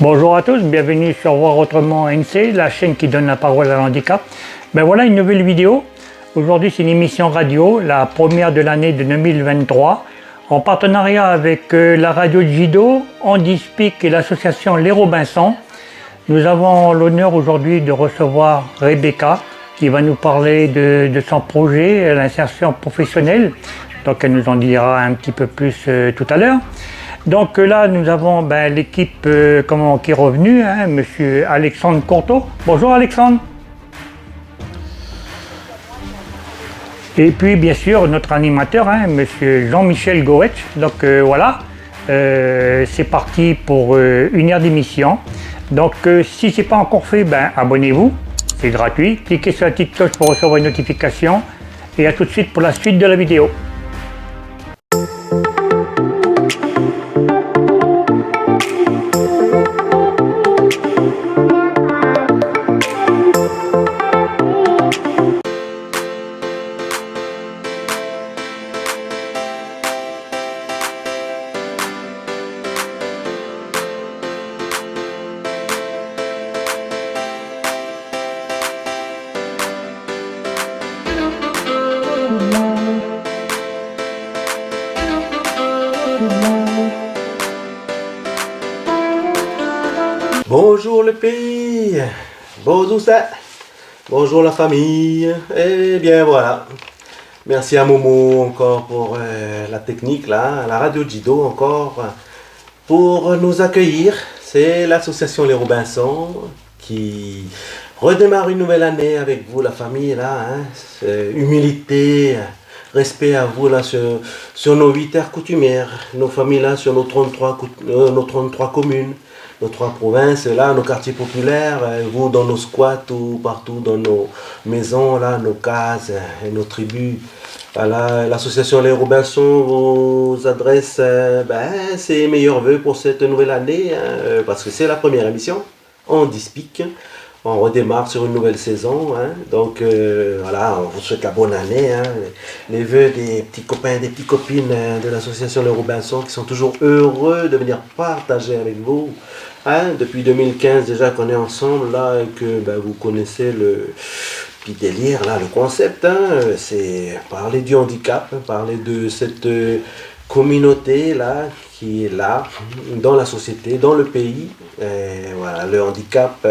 Bonjour à tous, bienvenue sur Voir Autrement NC, la chaîne qui donne la parole à l'handicap. Ben voilà une nouvelle vidéo. Aujourd'hui c'est une émission radio, la première de l'année de 2023, en partenariat avec la radio de Jido, Handispic et l'association Les Robinsons. Nous avons l'honneur aujourd'hui de recevoir Rebecca qui va nous parler de son projet, l'insertion professionnelle. Donc elle nous en dira un petit peu plus tout à l'heure. Donc là, nous avons l'équipe qui est revenue, monsieur Alexandre Courteau. Bonjour Alexandre. Et puis bien sûr notre animateur, monsieur Jean-Michel Goetz. Donc voilà, c'est parti pour une heure d'émission. Donc si ce n'est pas encore fait, abonnez-vous, c'est gratuit. Cliquez sur la petite cloche pour recevoir une notification. Et à tout de suite pour la suite de la vidéo. Bonjour le pays, bonjour ça, bonjour la famille, et bien voilà. Merci à Momo encore pour la technique là, à la radio Jido encore pour nous accueillir. C'est l'association Les Robinsons qui redémarre une nouvelle année avec vous la famille là, humilité, respect à vous là sur nos 8 terres coutumières, nos familles là sur nos 33 communes. Nos 3 provinces, là, nos quartiers populaires, vous dans nos squats ou partout dans nos maisons, là, nos cases et nos tribus. Voilà, l'association Les Robinsons vous adresse ses meilleurs voeux pour cette nouvelle année, parce que c'est la première émission, Handispic. On redémarre sur une nouvelle saison, donc voilà, on vous souhaite la bonne année, les vœux des petits copains, des petites copines de l'association Les Robinsons qui sont toujours heureux de venir partager avec vous. Depuis 2015 déjà qu'on est ensemble là et que vous connaissez le petit délire là, le concept, c'est parler du handicap, parler de cette communauté là qui est là dans la société, dans le pays. Et voilà, le handicap,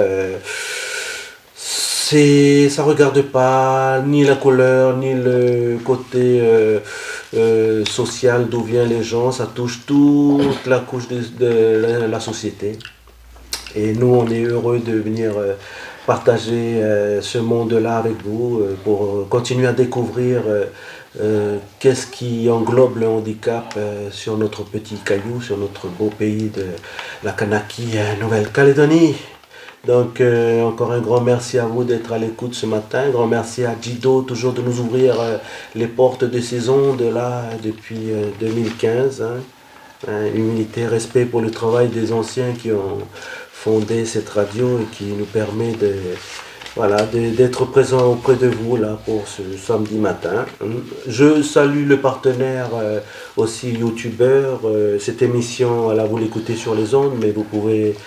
ça regarde pas ni la couleur ni le côté social d'où viennent les gens, ça touche toute la couche de la société. Et nous, on est heureux de venir partager ce monde-là avec vous pour continuer à découvrir qu'est-ce qui englobe le handicap sur notre petit caillou, sur notre beau pays de la Kanaki, Nouvelle-Calédonie. Donc encore un grand merci à vous d'être à l'écoute ce matin, un grand merci à Jido toujours de nous ouvrir les portes de ces ondes là depuis 2015. Humilité, respect pour le travail des anciens qui ont fondé cette radio et qui nous permet d'être présent auprès de vous là pour ce samedi matin. Je salue le partenaire aussi youtubeur. Cette émission, vous l'écoutez sur les ondes, mais vous pouvez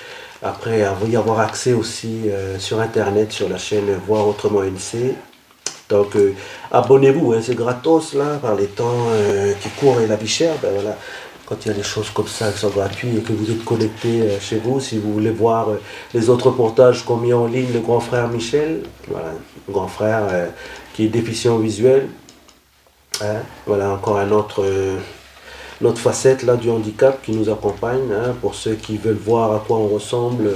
après y avoir accès aussi sur internet, sur la chaîne Voir Autrement NC. Donc abonnez-vous, c'est gratos là, par les temps qui courent et la vie chère, voilà. Quand il y a des choses comme ça qui sont gratuites et que vous êtes connecté chez vous, si vous voulez voir les autres reportages qu'ont mis en ligne le grand frère Michel, voilà, le grand frère qui est déficient visuel, voilà encore un autre facette là du handicap qui nous accompagne, pour ceux qui veulent voir à quoi on ressemble,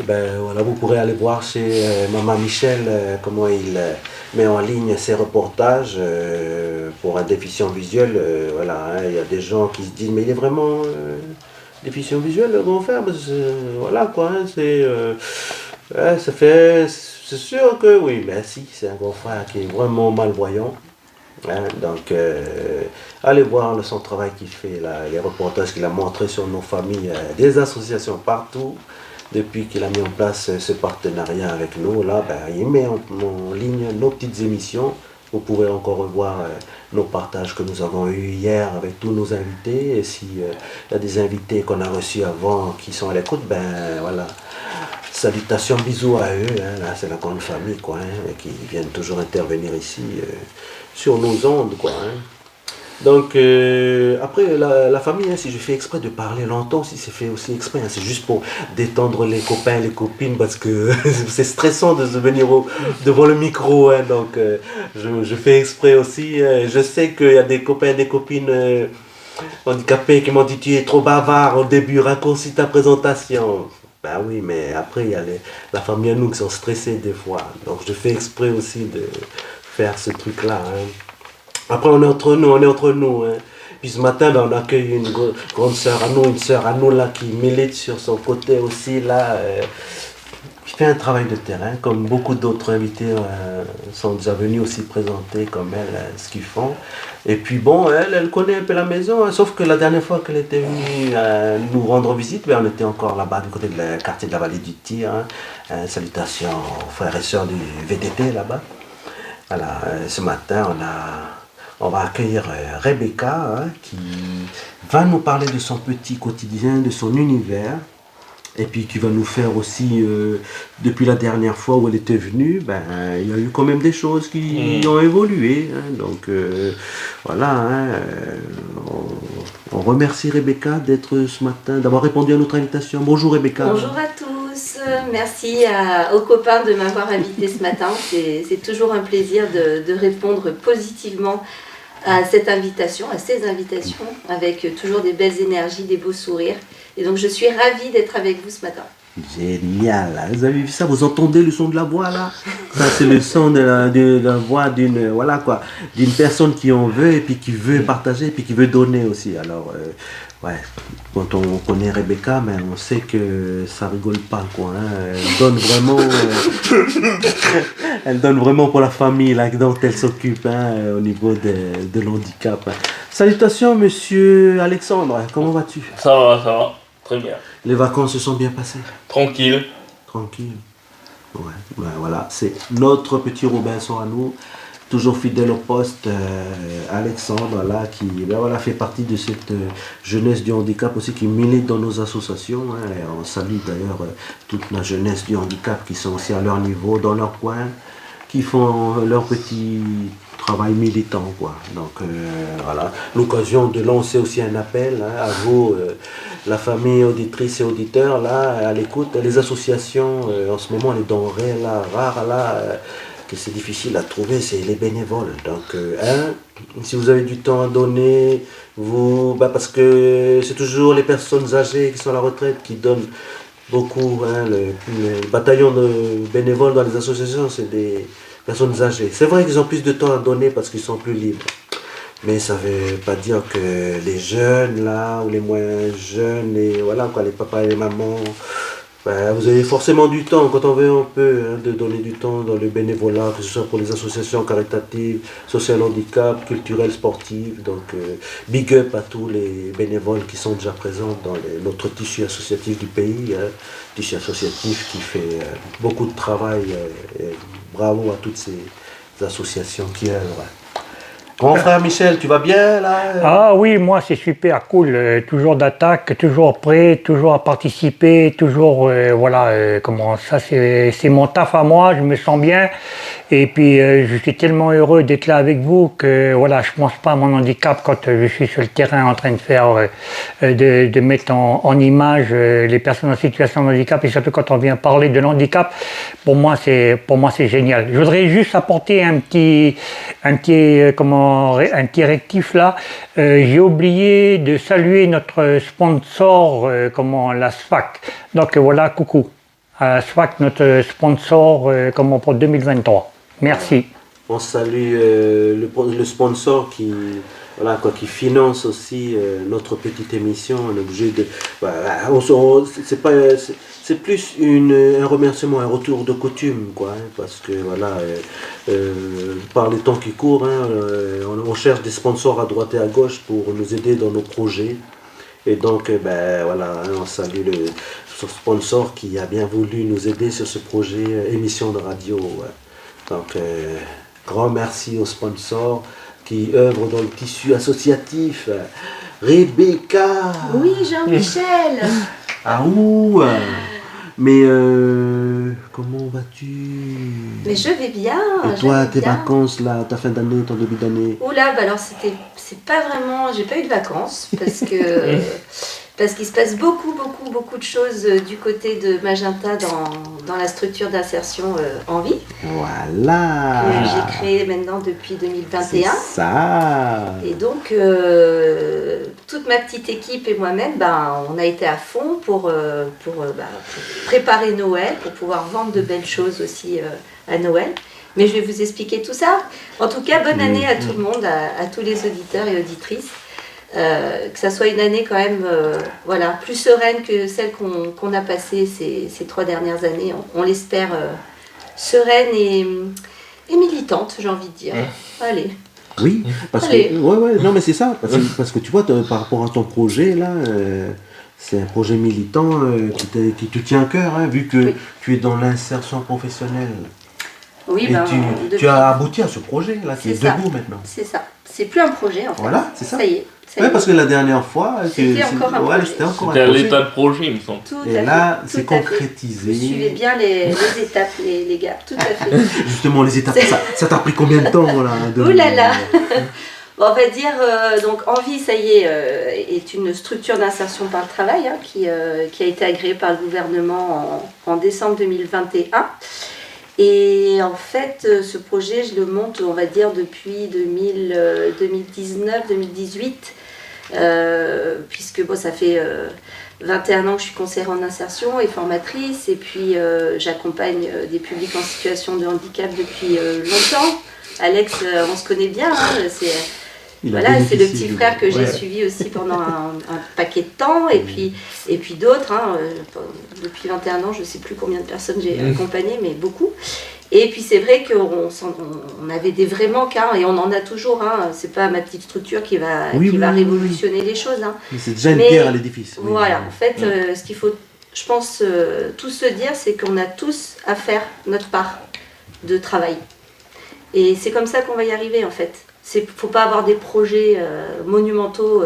voilà, vous pourrez aller voir chez Maman Michel comment il met en ligne ses reportages pour un déficient visuel. Voilà, il y a des gens qui se disent mais il est vraiment déficient visuel le grand frère, voilà quoi, c'est sûr que oui, mais si, c'est un grand frère qui est vraiment malvoyant. Donc allez voir son travail qu'il fait là, les reportages qu'il a montrés sur nos familles, des associations partout depuis qu'il a mis en place ce partenariat avec nous là, il met en ligne nos petites émissions Vous pouvez encore revoir nos partages que nous avons eus hier avec tous nos invités. Et s'il y a des invités qu'on a reçus avant qui sont à l'écoute, ben voilà. Salutations, bisous à eux. Hein, là, c'est la grande famille, quoi, hein, qui viennent toujours intervenir ici sur nos ondes, quoi. Hein. Donc, après, la famille, hein, si je fais exprès de parler longtemps, si c'est fait aussi exprès, hein, c'est juste pour détendre les copains, les copines, parce que c'est stressant de se venir devant le micro. Hein, donc, je fais exprès aussi. Je sais qu'il y a des copains, des copines handicapés qui m'ont dit tu es trop bavard au début, raccourcis ta présentation. Ben oui, mais après, il y a la famille à nous qui sont stressés des fois. Donc, je fais exprès aussi de faire ce truc-là. Hein. Après, on est entre nous. Hein. Puis ce matin, ben, on accueille une grande sœur à nous, une sœur à nous là, qui milite sur son côté aussi, là, qui fait un travail de terrain, comme beaucoup d'autres invités sont déjà venus aussi présenter comme elle ce qu'ils font. Et puis bon, elle connaît un peu la maison, hein, sauf que la dernière fois qu'elle était venue nous rendre visite, ben, on était encore là-bas du côté du quartier de la vallée du Tir. Hein. Salutations aux frères et sœurs du VDT là-bas. Voilà, ce matin, on va accueillir Rebecca, hein, qui va nous parler de son petit quotidien, de son univers. Et puis qui va nous faire aussi, depuis la dernière fois où elle était venue, ben, il y a eu quand même des choses qui ont évolué. Hein, donc voilà, hein, on remercie Rebecca d'être ce matin, d'avoir répondu à notre invitation. Bonjour Rebecca. Bonjour à tous, merci aux copains de m'avoir invité ce matin. C'est toujours un plaisir de répondre positivement à cette invitation, à ces invitations, avec toujours des belles énergies, des beaux sourires. Et donc je suis ravie d'être avec vous ce matin. Génial, vous avez vu ça, vous entendez le son de la voix là? Ça c'est le son de la voix d'une d'une personne qui en veut et puis qui veut partager et puis qui veut donner aussi. Alors ouais, quand on connaît Rebecca, mais on sait que ça rigole pas quoi. Hein. Elle donne vraiment pour la famille là dont elle s'occupe hein, au niveau de l'handicap. Hein. Salutations monsieur Alexandre, comment vas-tu? Ça va, très bien. Les vacances se sont bien passées? Tranquille. Tranquille. Ouais, ben voilà, c'est notre petit Robinson à nous, toujours fidèle au poste, Alexandre, là, qui ben voilà, fait partie de cette jeunesse du handicap aussi, qui milite dans nos associations. Hein, et on salue d'ailleurs toute la jeunesse du handicap qui sont aussi à leur niveau, dans leur coin, qui font leur petit travail militant, quoi. Donc voilà, l'occasion de lancer aussi un appel hein, à vous, la famille auditrice et auditeurs, là, à l'écoute, les associations, en ce moment, les denrées là, rares, là, que c'est difficile à trouver, c'est les bénévoles. Donc, si vous avez du temps à donner, parce que c'est toujours les personnes âgées qui sont à la retraite qui donnent beaucoup, hein, le bataillon de bénévoles dans les associations, c'est des personnes âgées. C'est vrai qu'ils ont plus de temps à donner parce qu'ils sont plus libres. Mais ça ne veut pas dire que les jeunes, là, ou les moins jeunes, et voilà, quoi, les papas et les mamans, ben, vous avez forcément du temps, quand on veut, on peut, hein, de donner du temps dans le bénévolat, que ce soit pour les associations caritatives, social handicap, culturelles, sportives. Donc, big up à tous les bénévoles qui sont déjà présents dans notre tissu associatif du pays, hein, tissu associatif qui fait beaucoup de travail, et bravo à toutes ces associations qui œuvrent. Grand frère Michel, tu vas bien là? Ah oui, moi c'est super cool, toujours d'attaque, toujours prêt, toujours à participer, toujours comment ça c'est mon taf à moi, je me sens bien et puis je suis tellement heureux d'être là avec vous que voilà, je pense pas à mon handicap quand je suis sur le terrain en train de faire de mettre en image les personnes en situation de handicap et surtout quand on vient parler de l'handicap, pour moi c'est génial. Je voudrais juste apporter un petit rectif là, j'ai oublié de saluer notre sponsor, la SFAC. Donc voilà, coucou à SFAC, notre sponsor pour 2023. Merci. On salue le sponsor qui finance aussi notre petite émission. On est obligé de, c'est plus un remerciement, un retour de coutume, quoi, hein, parce que voilà, par les temps qui courent, hein, on cherche des sponsors à droite et à gauche pour nous aider dans nos projets. Et donc, on salue ce sponsor qui a bien voulu nous aider sur ce projet émission de radio. Ouais. Donc, Grand merci aux sponsors qui œuvrent dans le tissu associatif. Rebecca. Oui, Jean-Michel. Ah ouh. Mais comment vas-tu? Mais je vais bien. Et je toi, vais tes bien. vacances là, ta fin d'année, ton début d'année? Oula, bah alors c'est pas vraiment, j'ai pas eu de vacances parce qu'il se passe beaucoup de choses du côté de Magenta dans la structure d'insertion en vie que Voilà. j'ai créée maintenant depuis 2021. C'est ça. Et donc toute ma petite équipe et moi-même, on a été à fond pour préparer Noël, pour pouvoir vendre de belles choses aussi à Noël. Mais je vais vous expliquer tout ça. En tout cas, bonne année à tout le monde, à tous les auditeurs et auditrices. Que ça soit une année quand même plus sereine que celle qu'on a passée ces 3 dernières années. On l'espère sereine et militante, j'ai envie de dire. Allez. Oui, parce Allez. que non mais c'est ça, parce que tu vois, par rapport à ton projet là, c'est un projet militant qui te tient à cœur, hein, vu que Oui. tu es dans l'insertion professionnelle. Oui, Et tu as abouti à ce projet là, qui est C'est ça. debout maintenant. C'est ça. C'est plus un projet en fait. Voilà, c'est ça. Ça y est. Ouais, parce que la dernière fois, C'était encore un projet. c'était encore C'était un à projet. l'état de projet, il me semble. Tout Et à là, fait, c'est tout à fait. concrétisé. Vous suivez bien les étapes, les gars, tout à fait. Justement, les étapes, C'est- ça t'a pris combien de temps là Ouh là là. Bon, on va dire, donc Envie, ça y est une structure d'insertion par le travail qui a été agréée par le gouvernement en décembre 2021. Et en fait, ce projet, je le monte, on va dire, depuis 2019-2018, puisque ça fait 21 ans que je suis conseillère en insertion et formatrice, et puis j'accompagne des publics en situation de handicap depuis longtemps. Alex, on se connaît bien, c'est Il a c'est le bénéficié petit de- frère que j'ai Ouais. suivi aussi pendant un paquet de temps, et puis d'autres. Depuis 21 ans, je ne sais plus combien de personnes j'ai accompagnées, mais beaucoup. Et puis c'est vrai qu'on avait des vrais manques, et on en a toujours. C'est pas ma petite structure qui va révolutionner les choses. Mais c'est déjà une Mais pierre à l'édifice. Oui. Voilà, en fait, ce qu'il faut, je pense, tous se dire, c'est qu'on a tous à faire notre part de travail. Et c'est comme ça qu'on va y arriver, en fait. Il ne faut pas avoir des projets monumentaux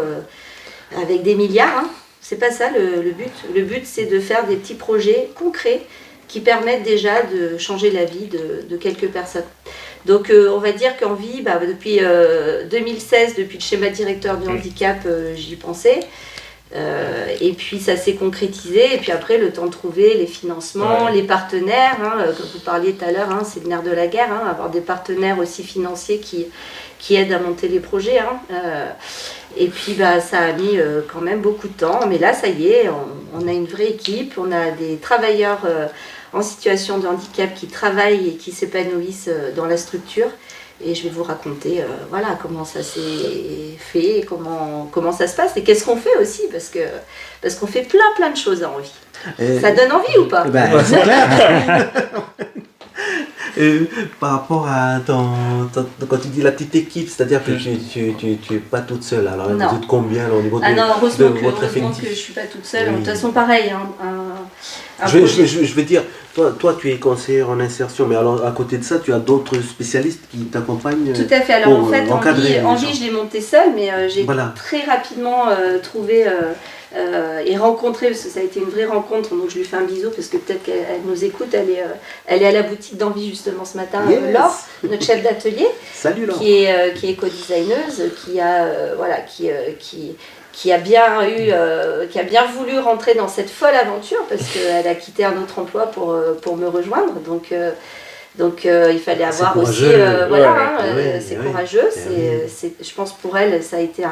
avec des milliards. C'est pas ça le but. Le but, c'est de faire des petits projets concrets qui permettent déjà de changer la vie de quelques personnes. Donc on va dire qu'Envie, depuis 2016, depuis le schéma directeur du handicap, j'y pensais. Et puis ça s'est concrétisé, et puis après le temps de trouver les financements, les partenaires, comme vous parliez tout à l'heure, c'est le nerf de la guerre, avoir des partenaires aussi financiers qui aident à monter les projets. Et puis ça a mis quand même beaucoup de temps, mais là ça y est, on a une vraie équipe, on a des travailleurs en situation de handicap qui travaillent et qui s'épanouissent dans la structure. Et je vais vous raconter comment ça s'est fait, et comment ça se passe, et qu'est-ce qu'on fait aussi, parce qu'on fait plein de choses à Envie. Ça donne envie ou pas? C'est clair. Par rapport à quand tu dis la petite équipe, c'est-à-dire que tu es pas toute seule. Alors Non. vous êtes combien là, au niveau de Heureusement que votre je effectif? ne suis pas toute seule. Oui. De toute façon, pareil. Je veux dire, toi tu es conseillère en insertion, mais alors à côté de ça, tu as d'autres spécialistes qui t'accompagnent. Tout à fait. Alors pour en fait, encadrer les Envie, gens. je l'ai montée seule, mais j'ai Voilà. très rapidement trouvé et rencontré, parce que ça a été une vraie rencontre, donc je lui fais un bisou parce que peut-être qu'elle nous écoute. Elle est à la boutique d'Envie justement ce matin, Yes. Laure, notre chef d'atelier, Salut Laure. qui est éco-designeuse, qui a bien voulu rentrer dans cette folle aventure, parce qu'elle a quitté un autre emploi pour me rejoindre. Donc il fallait C'est avoir aussi, courageux. c'est Oui, courageux. oui. Je pense pour elle, ça a été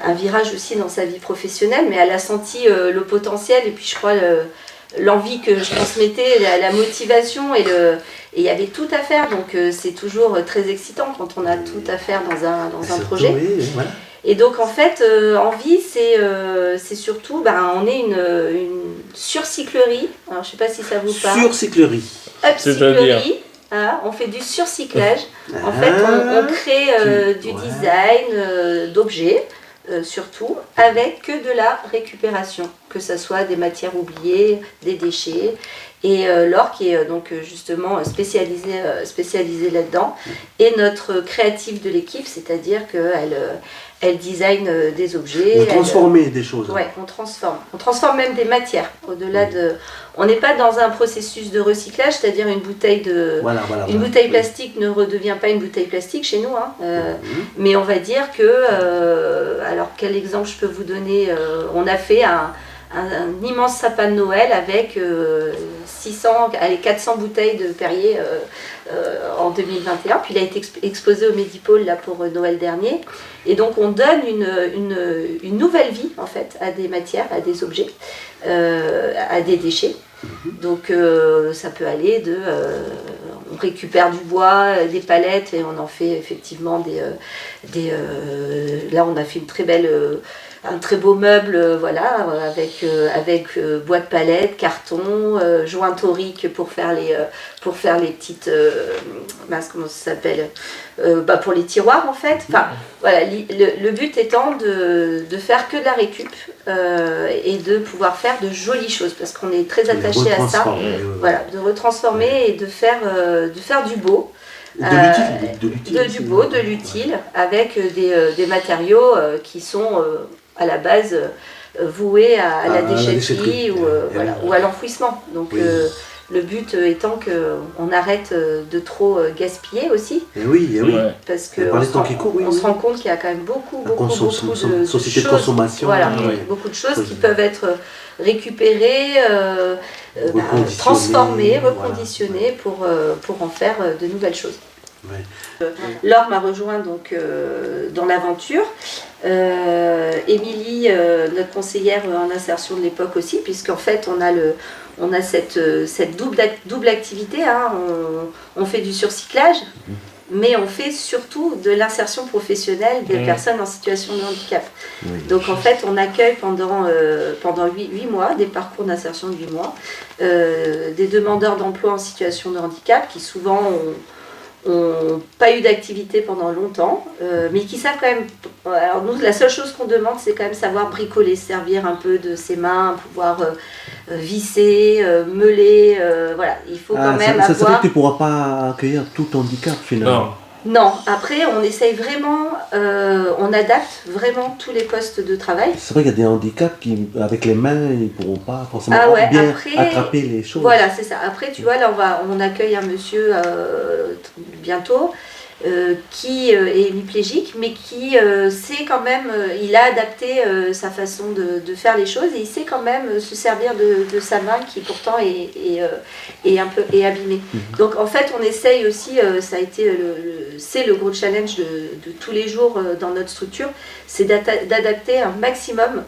un virage aussi dans sa vie professionnelle, mais elle a senti le potentiel, et puis je crois l'envie que je transmettais, la motivation, et il y avait tout à faire. Donc c'est toujours très excitant quand on a tout à faire dans un projet. Oui, voilà. Et donc en fait, Envie, c'est surtout, on est une surcyclerie. Alors je sais pas si ça vous parle. Surcyclerie. Upcyclerie. On fait du surcyclage. En fait, on crée du design d'objets, surtout, avec que de la récupération, que ce soit des matières oubliées, des déchets. Et Laure qui est donc justement spécialisée là-dedans, et notre créative de l'équipe, c'est-à-dire qu'elle design des objets. Vous transformez des choses. Oui, on transforme. On transforme même des matières. Au-delà de, on n'est pas dans un processus de recyclage, c'est-à-dire une bouteille bouteille plastique ne redevient pas une bouteille plastique chez nous. Mais on va dire que, alors quel exemple je peux vous donner, on a fait un immense sapin de Noël avec 400 bouteilles de Perrier en 2021. Puis il a été exposé au Medipôle là, pour Noël dernier. Et donc on donne une nouvelle vie en fait à des matières, à des objets, à des déchets. Donc ça peut aller on récupère du bois, des palettes et on en fait effectivement là on a fait un très beau meuble, voilà, avec bois de palette, carton, joint torique pour faire les petites, comment ça s'appelle, pour les tiroirs en fait. Enfin, voilà, le but étant de faire que de la récup et de pouvoir faire de jolies choses parce qu'on est très attaché à ça. Voilà, de retransformer et de faire du beau. De l'utile, avec des matériaux qui sont à la base voués à la déchetterie ou à l'enfouissement. Donc le but étant qu'on arrête de trop gaspiller aussi. Et oui. Parce qu'on se rend compte qu'il y a quand même beaucoup de société choses, de consommation. voilà, beaucoup de choses qui peuvent être récupérées, transformées, reconditionnées pour en faire de nouvelles choses. Laure m'a rejoint donc dans l'aventure. Émilie, notre conseillère en insertion de l'époque aussi, puisqu'en fait on a cette double activité. On fait du surcyclage, mais on fait surtout de l'insertion professionnelle des personnes en situation de handicap. Donc en fait on accueille pendant 8 mois, des parcours d'insertion de 8 mois, des demandeurs d'emploi en situation de handicap qui souvent ont pas eu d'activité pendant longtemps, mais qui savent quand même. Alors nous, la seule chose qu'on demande, c'est quand même savoir bricoler, servir un peu de ses mains, pouvoir visser, meuler. Voilà, il faut quand même avoir. Ça veut dire que tu ne pourras pas accueillir tout handicap finalement. Non, après on essaye vraiment, on adapte vraiment tous les postes de travail. C'est vrai qu'il y a des handicaps qui, avec les mains, ils ne pourront pas forcément bien attraper les choses. Voilà, c'est ça. Après, tu vois, là on accueille un monsieur bientôt qui est hémiplégique, mais qui sait quand même, il a adapté sa façon de faire les choses et il sait quand même se servir de sa main qui pourtant est un peu abîmée. Donc en fait on essaye aussi, ça a été c'est le gros challenge de tous les jours dans notre structure, c'est d'adapter un maximum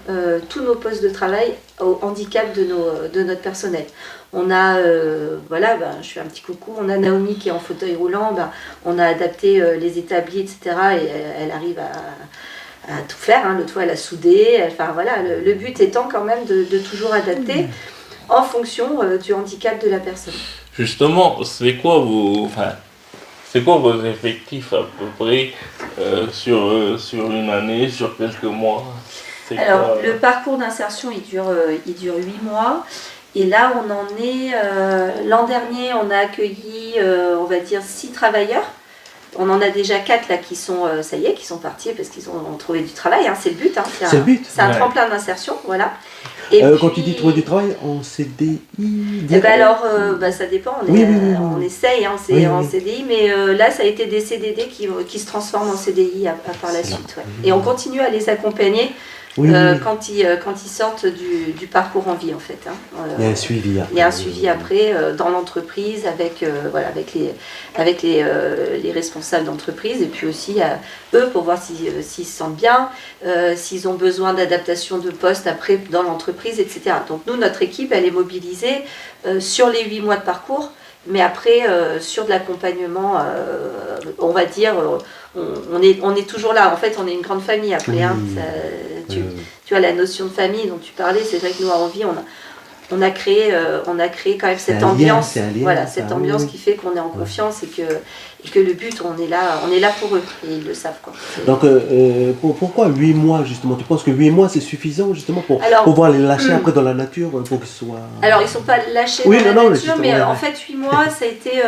tous nos postes de travail au handicap de notre personnel. On a, je fais un petit coucou, on a Naomi qui est en fauteuil roulant, on a adapté les établis, etc. Et elle arrive à tout faire, l'autre fois elle a soudé, enfin voilà, le but étant quand même de toujours adapter en fonction du handicap de la personne. Justement, c'est quoi vos effectifs à peu près sur une année, sur quelques mois? Alors, le parcours d'insertion, il dure 8 mois. Et là, on en est... l'an dernier, on a accueilli, on va dire, 6 travailleurs. On en a déjà 4 là qui sont, ça y est, qui sont partis parce qu'ils ont trouvé du travail. C'est le but. C'est le but. C'est un tremplin d'insertion, voilà. Et quand tu dis trouver du travail, en CDI ça dépend. On essaye, en CDI, mais là, ça a été des CDD qui se transforment en CDI par la suite. Ouais. Et on continue à les accompagner. Quand ils sortent du parcours en vie en fait. Il y a un suivi après. Il y a un suivi après dans l'entreprise avec les responsables d'entreprise et puis aussi eux pour voir s'ils se sentent bien, s'ils ont besoin d'adaptation de poste après dans l'entreprise, etc. Donc nous, notre équipe, elle est mobilisée sur les 8 mois de parcours, mais après sur de l'accompagnement, on va dire, on est toujours là. En fait, on est une grande famille après. Tu vois, la notion de famille dont tu parlais, c'est vrai que nous, à Envie, on a créé quand même cette ambiance, cette ambiance qui fait qu'on est en confiance et que le but, on est là pour eux et ils le savent, quoi. Donc pourquoi 8 mois justement? Tu penses que 8 mois c'est suffisant justement pour pouvoir les lâcher après dans la nature pour qu'ils soient... Alors ils ne sont pas lâchés dans la nature, mais en fait 8 mois ça a été...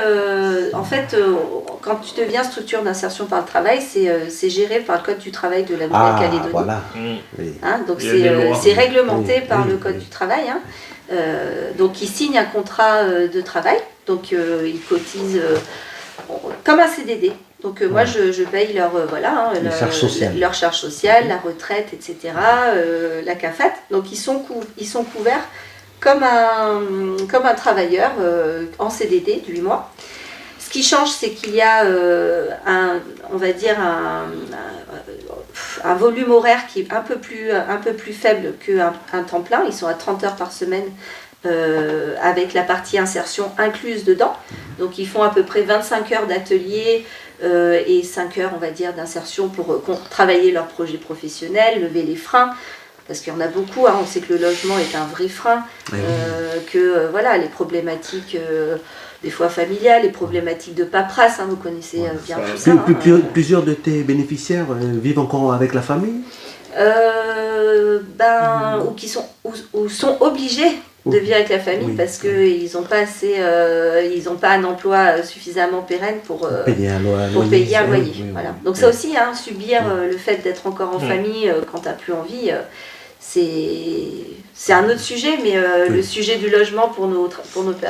quand tu deviens structure d'insertion par le travail, c'est géré par le Code du travail de la Nouvelle-Calédonie. Voilà. Hein, donc c'est réglementé par le Code du travail. Hein. Donc ils signent un contrat de travail, donc ils cotisent comme un CDD. Donc moi je paye leur charge sociale, la retraite, etc., la CAFAT. Donc ils sont couverts comme un travailleur en CDD de 8 mois. Ce qui change, c'est qu'il y a un volume horaire qui est un peu plus faible qu'un temps plein. Ils sont à 30 heures par semaine avec la partie insertion incluse dedans. Donc ils font à peu près 25 heures d'atelier et 5 heures, on va dire, d'insertion pour travailler leur projet professionnel, lever les freins. Parce qu'il y en a beaucoup, hein, on sait que le logement est un vrai frein, les problématiques des fois familiales, les problématiques de paperasse, hein, vous connaissez bien tout ça. Plusieurs de tes bénéficiaires vivent encore avec la famille ou sont obligés de vivre avec la famille parce qu'ils n'ont pas ils n'ont pas un emploi suffisamment pérenne pour payer un loyer. Voilà. Donc ça aussi, hein, subir le fait d'être encore en famille quand tu n'as plus envie, c'est un autre sujet, mais le sujet du logement pour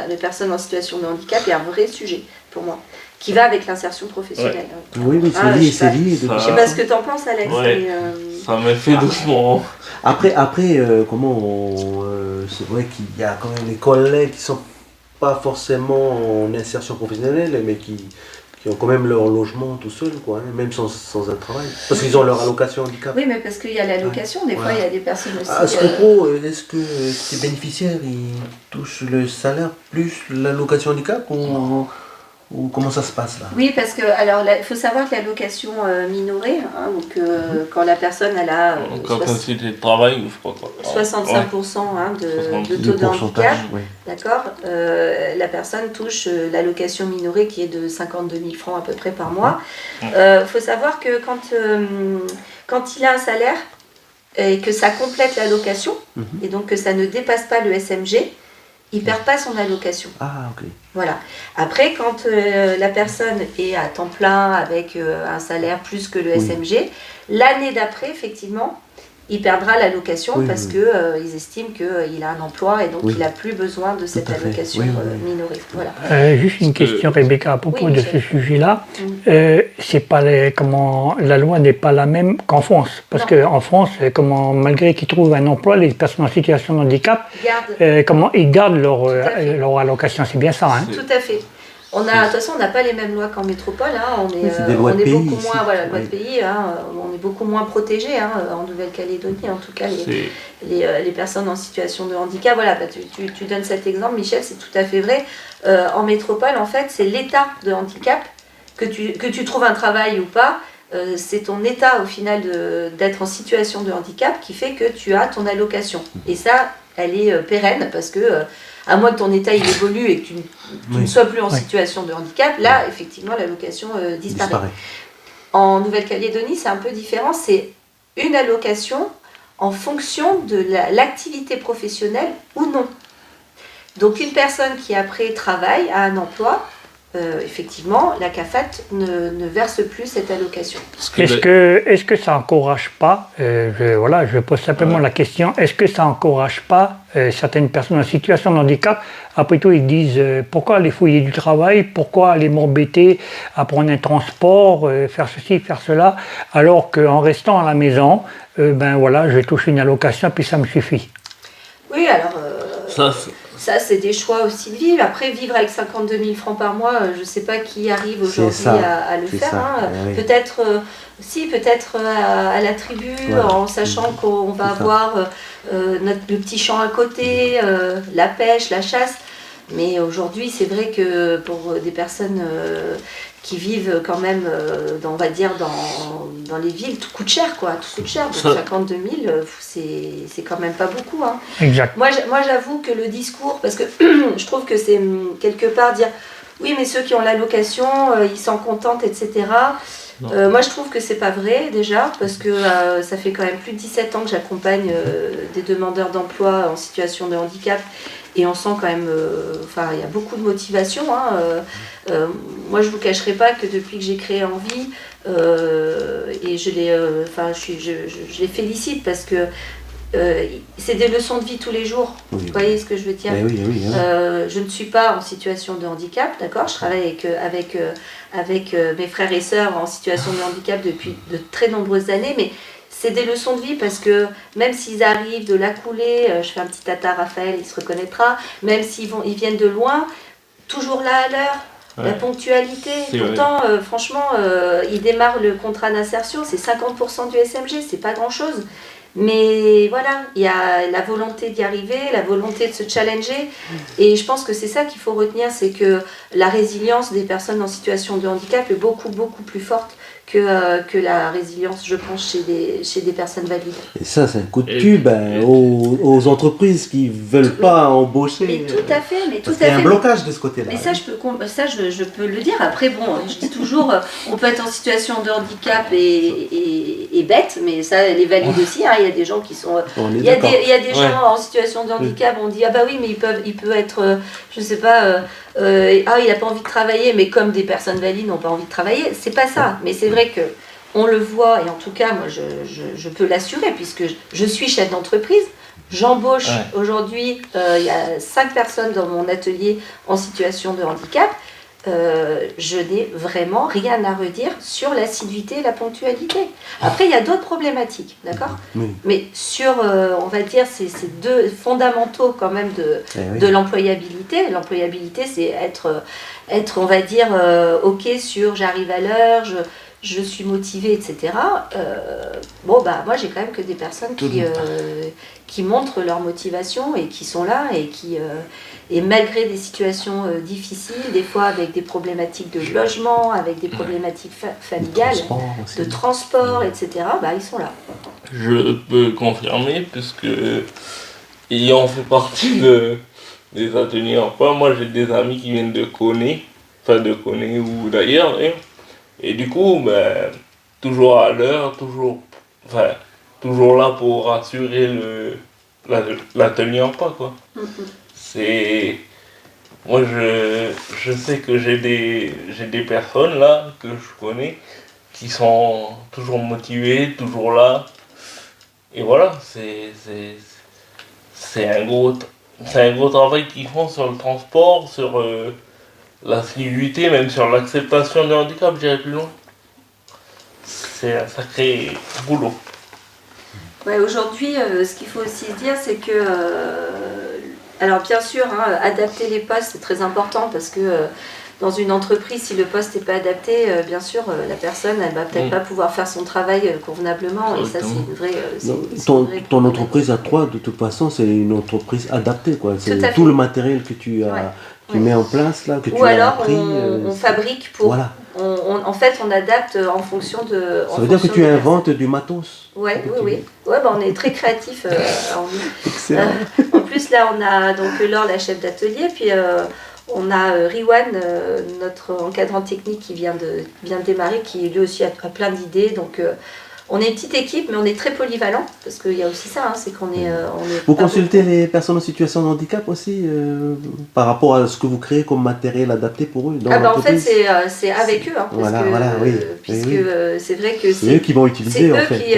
les personnes en situation de handicap est un vrai sujet pour moi, qui va avec l'insertion professionnelle. Oui, c'est lié. Je ne sais pas ce que tu en penses, Alex. Ouais. Mais ça m'a fait doucement. Après c'est vrai qu'il y a quand même des collègues qui ne sont pas forcément en insertion professionnelle, mais qui ont quand même leur logement tout seul, quoi, hein, même sans un travail. Parce qu'ils ont leur allocation handicap. Oui, mais parce qu'il y a l'allocation, des fois il y a des personnes aussi... À ce propos, est-ce que ces bénéficiaires, ils touchent le salaire plus l'allocation handicap ou comment ça se passe là? Oui, parce que il faut savoir que l'allocation minorée, hein, donc quand la personne elle a de travail, ou je crois quoi. 65% hein, de taux de handicap, d'accord, la personne touche l'allocation minorée qui est de 52 000 francs à peu près par mois. Faut savoir que quand il a un salaire et que ça complète l'allocation, et donc que ça ne dépasse pas le SMG, il ne perd pas son allocation. Ah, ok. Voilà. Après, quand la personne est à temps plein avec un salaire plus que le SMG, l'année d'après, effectivement, il perdra l'allocation parce qu'ils estiment qu'il a un emploi et donc il n'a plus besoin de cette allocation minorée. Voilà. Juste une question, Rebecca, à propos de ce sujet-là. C'est pas la loi n'est pas la même qu'en France. Parce qu'en France, malgré qu'ils trouvent un emploi, les personnes en situation de handicap, ils gardent leur allocation. C'est bien ça, hein? Tout à fait. De toute façon, on n'a pas les mêmes lois qu'en métropole. Hein. On est beaucoup moins, loi de pays. Hein. On est beaucoup moins protégés hein, en Nouvelle-Calédonie. En tout cas, les personnes en situation de handicap. Voilà, tu donnes cet exemple, Michel, c'est tout à fait vrai. En métropole, en fait, c'est l'état de handicap que tu trouves un travail ou pas. C'est ton état au final d'être en situation de handicap qui fait que tu as ton allocation. Et ça, elle est pérenne parce que à moins que ton état il évolue et que tu ne sois plus en situation de handicap, là effectivement l'allocation disparaît. En Nouvelle-Calédonie c'est un peu différent, c'est une allocation en fonction de l'activité professionnelle ou non. Donc une personne qui après travaille à un emploi, effectivement, la CAFAT ne verse plus cette allocation. Est-ce que ça n'encourage pas, je pose simplement la question, est-ce que ça n'encourage pas certaines personnes en situation de handicap, après tout ils disent pourquoi aller fouiller du travail, pourquoi aller m'embêter à prendre un transport, faire ceci, faire cela, alors qu'en restant à la maison, je touche une allocation puis ça me suffit. Oui, alors... Ça, c'est des choix aussi de vivre. Après, vivre avec 52 000 francs par mois, je ne sais pas qui arrive aujourd'hui à le faire. Hein. Peut-être à la tribu, en sachant qu'on va avoir le petit champ à côté, la pêche, la chasse. Mais aujourd'hui, c'est vrai que pour des personnes qui vivent quand même, on va dire, dans les villes, tout coûte cher, quoi. Tout coûte cher. Donc 52 000, c'est quand même pas beaucoup. Hein. Exact. Moi, j'avoue que le discours, parce que je trouve que c'est quelque part dire, oui, mais ceux qui ont l'allocation, ils s'en contentent, etc. Moi, je trouve que c'est pas vrai, déjà, parce que ça fait quand même plus de 17 ans que j'accompagne des demandeurs d'emploi en situation de handicap. Et on sent quand même, il y a beaucoup de motivation. Hein, moi, je ne vous cacherai pas que depuis que j'ai créé Envie, et je les félicite parce que c'est des leçons de vie tous les jours. Oui. Vous voyez ce que je veux dire? Oui, Je ne suis pas en situation de handicap, d'accord? Je travaille avec mes frères et sœurs en situation de handicap depuis de très nombreuses années, mais c'est des leçons de vie parce que même s'ils arrivent de la coulée, je fais un petit tata Raphaël, il se reconnaîtra, même s'ils viennent de loin, toujours là à l'heure, la ponctualité. Pourtant, franchement, ils démarrent le contrat d'insertion, c'est 50% du SMG, c'est pas grand-chose. Mais voilà, il y a la volonté d'y arriver, la volonté de se challenger. Et je pense que c'est ça qu'il faut retenir, c'est que la résilience des personnes en situation de handicap est beaucoup, beaucoup plus forte que la résilience, je pense, chez des personnes valides. Et ça, c'est un coup de pub aux entreprises qui ne veulent pas embaucher. Mais tout à fait. Parce qu'il y a un blocage de ce côté-là. Mais ça, je peux le dire. Après, bon, je dis toujours, on peut être en situation de handicap et bête, mais ça, elle est valide aussi. Hein. Il y a des gens qui sont... Il y a des gens en situation de handicap, on dit, ah bah oui, mais il peut être, je sais pas... il n'a pas envie de travailler, mais comme des personnes valides n'ont pas envie de travailler, c'est pas ça. Mais c'est vrai que on le voit, et en tout cas, moi, je peux l'assurer, puisque je suis chef d'entreprise. J'embauche aujourd'hui, il y a 5 personnes dans mon atelier en situation de handicap. Je n'ai vraiment rien à redire sur l'assiduité et la ponctualité. Après, il y a d'autres problématiques, d'accord ? Oui. Mais sur, on va dire, ces deux fondamentaux quand même de l'employabilité. L'employabilité, c'est être, on va dire, OK sur j'arrive à l'heure, je suis motivée, etc. Moi, j'ai quand même que des personnes qui montrent leur motivation et qui sont là et malgré des situations difficiles, des fois avec des problématiques de logement, avec des problématiques familiales, de transport, etc., ils sont là. Je peux confirmer, puisque ayant fait partie des ateliers emploi, moi j'ai des amis qui viennent de Koné, ou d'ailleurs, et du coup, toujours à l'heure, toujours là pour assurer l'atelier emploi, quoi. Moi je sais que j'ai des personnes là que je connais qui sont toujours motivées, toujours là. Et voilà, c'est un gros travail qu'ils font sur le transport, sur l'assiduité, même sur l'acceptation du handicap, j'irai plus loin. C'est un sacré boulot. Ouais, aujourd'hui, ce qu'il faut aussi se dire, c'est que alors bien sûr, adapter les postes, c'est très important parce que dans une entreprise, si le poste n'est pas adapté, bien sûr, la personne, elle va peut-être pas pouvoir faire son travail convenablement. Et ça, c'est une vraie... Ton entreprise à toi, de toute façon, c'est une entreprise adaptée, quoi. C'est tout le matériel que tu mets en place, là, que tu as appris. Ou alors, on fabrique pour... Voilà. En fait, on adapte en fonction de... Ça veut dire que tu inventes du matos. Oui. On est très créatifs. En plus, là, on a donc Laure, la chef d'atelier, puis on a Riwan, notre encadrant technique qui vient de démarrer, qui lui aussi a plein d'idées. Donc, on est une petite équipe, mais on est très polyvalent, parce qu'il y a aussi ça, c'est qu'on est... Vous consultez les personnes en situation de handicap aussi, par rapport à ce que vous créez comme matériel adapté pour eux dans l'entreprise? En fait, c'est avec eux, puisque c'est vrai que c'est eux qui vont utiliser,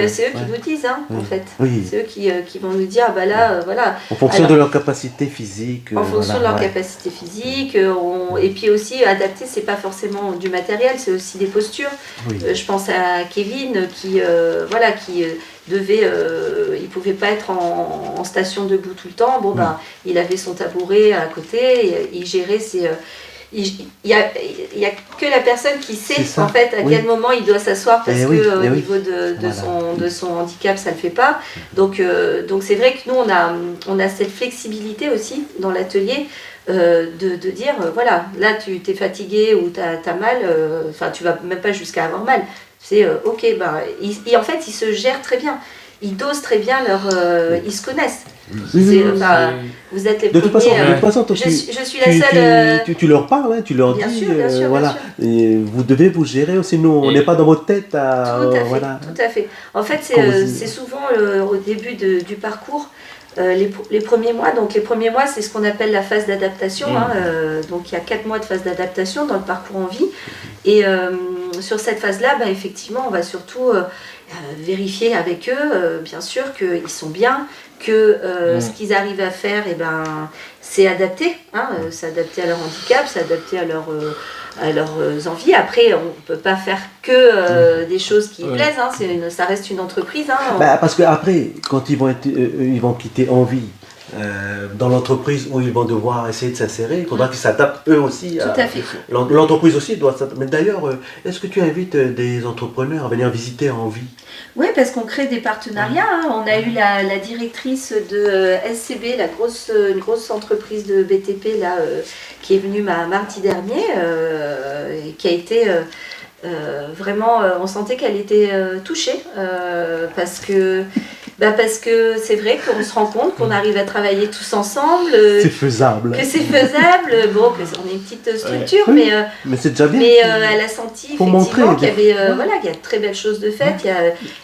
c'est eux qui nous disent, en fait. C'est eux qui vont nous dire, voilà... En fonction de leur capacité physique. En fonction de leur capacité physique, et puis aussi, adapter, c'est pas forcément du matériel, c'est aussi des postures. Je pense à Kevin, qui devait, il pouvait pas être en station debout tout le temps. Il avait son tabouret à côté, il gérait ses... Il y a que la personne qui sait en fait à quel moment il doit s'asseoir parce que au niveau de son handicap ça le fait pas. Donc c'est vrai que nous on a cette flexibilité aussi dans l'atelier de dire, voilà, là tu t'es fatigué ou t'as mal, enfin tu vas même pas jusqu'à avoir mal. C'est ok, en fait ils se gèrent très bien, ils dosent très bien ils se connaissent. Vous êtes les De toute façon, premiers. toi, Je suis la seule. tu leur parles, hein, tu leur Bien dis, sûr, bien sûr, voilà, bien sûr. et vous devez vous gérer aussi. Nous, on n'est pas dans votre tête. Tout à fait, Voilà. tout à fait. En fait, Quand vous- c'est souvent au début du parcours, les premiers mois. Donc les premiers mois, c'est ce qu'on appelle la phase d'adaptation. Donc il y a 4 mois de phase d'adaptation dans le parcours en vie. Et sur cette phase-là, effectivement, on va surtout vérifier avec eux, bien sûr, qu'ils sont bien, que ce qu'ils arrivent à faire, c'est adapté. C'est adapté à leur handicap, c'est adapté à leurs envies. Après, on ne peut pas faire que des choses qui plaisent. Ça reste une entreprise. Parce que après, quand ils vont quitter Envie, dans l'entreprise où ils vont devoir essayer de s'insérer, il faudra qu'ils s'adaptent eux aussi. Tout à fait. L'entreprise aussi doit s'adapter. Mais d'ailleurs, est-ce que tu invites des entrepreneurs à venir visiter Envie? Oui, parce qu'on crée des partenariats. On a eu la directrice de SCB, une grosse entreprise de BTP là, qui est venue mardi dernier, et qui a été vraiment, on sentait qu'elle était touchée parce que c'est vrai qu'on se rend compte qu'on arrive à travailler tous ensemble, C'est faisable. que c'est faisable, bon, que on est une petite structure, mais c'est déjà bien. mais elle a senti Faut effectivement montrer, qu'il y avait, qu'il y a de très belles choses de faites.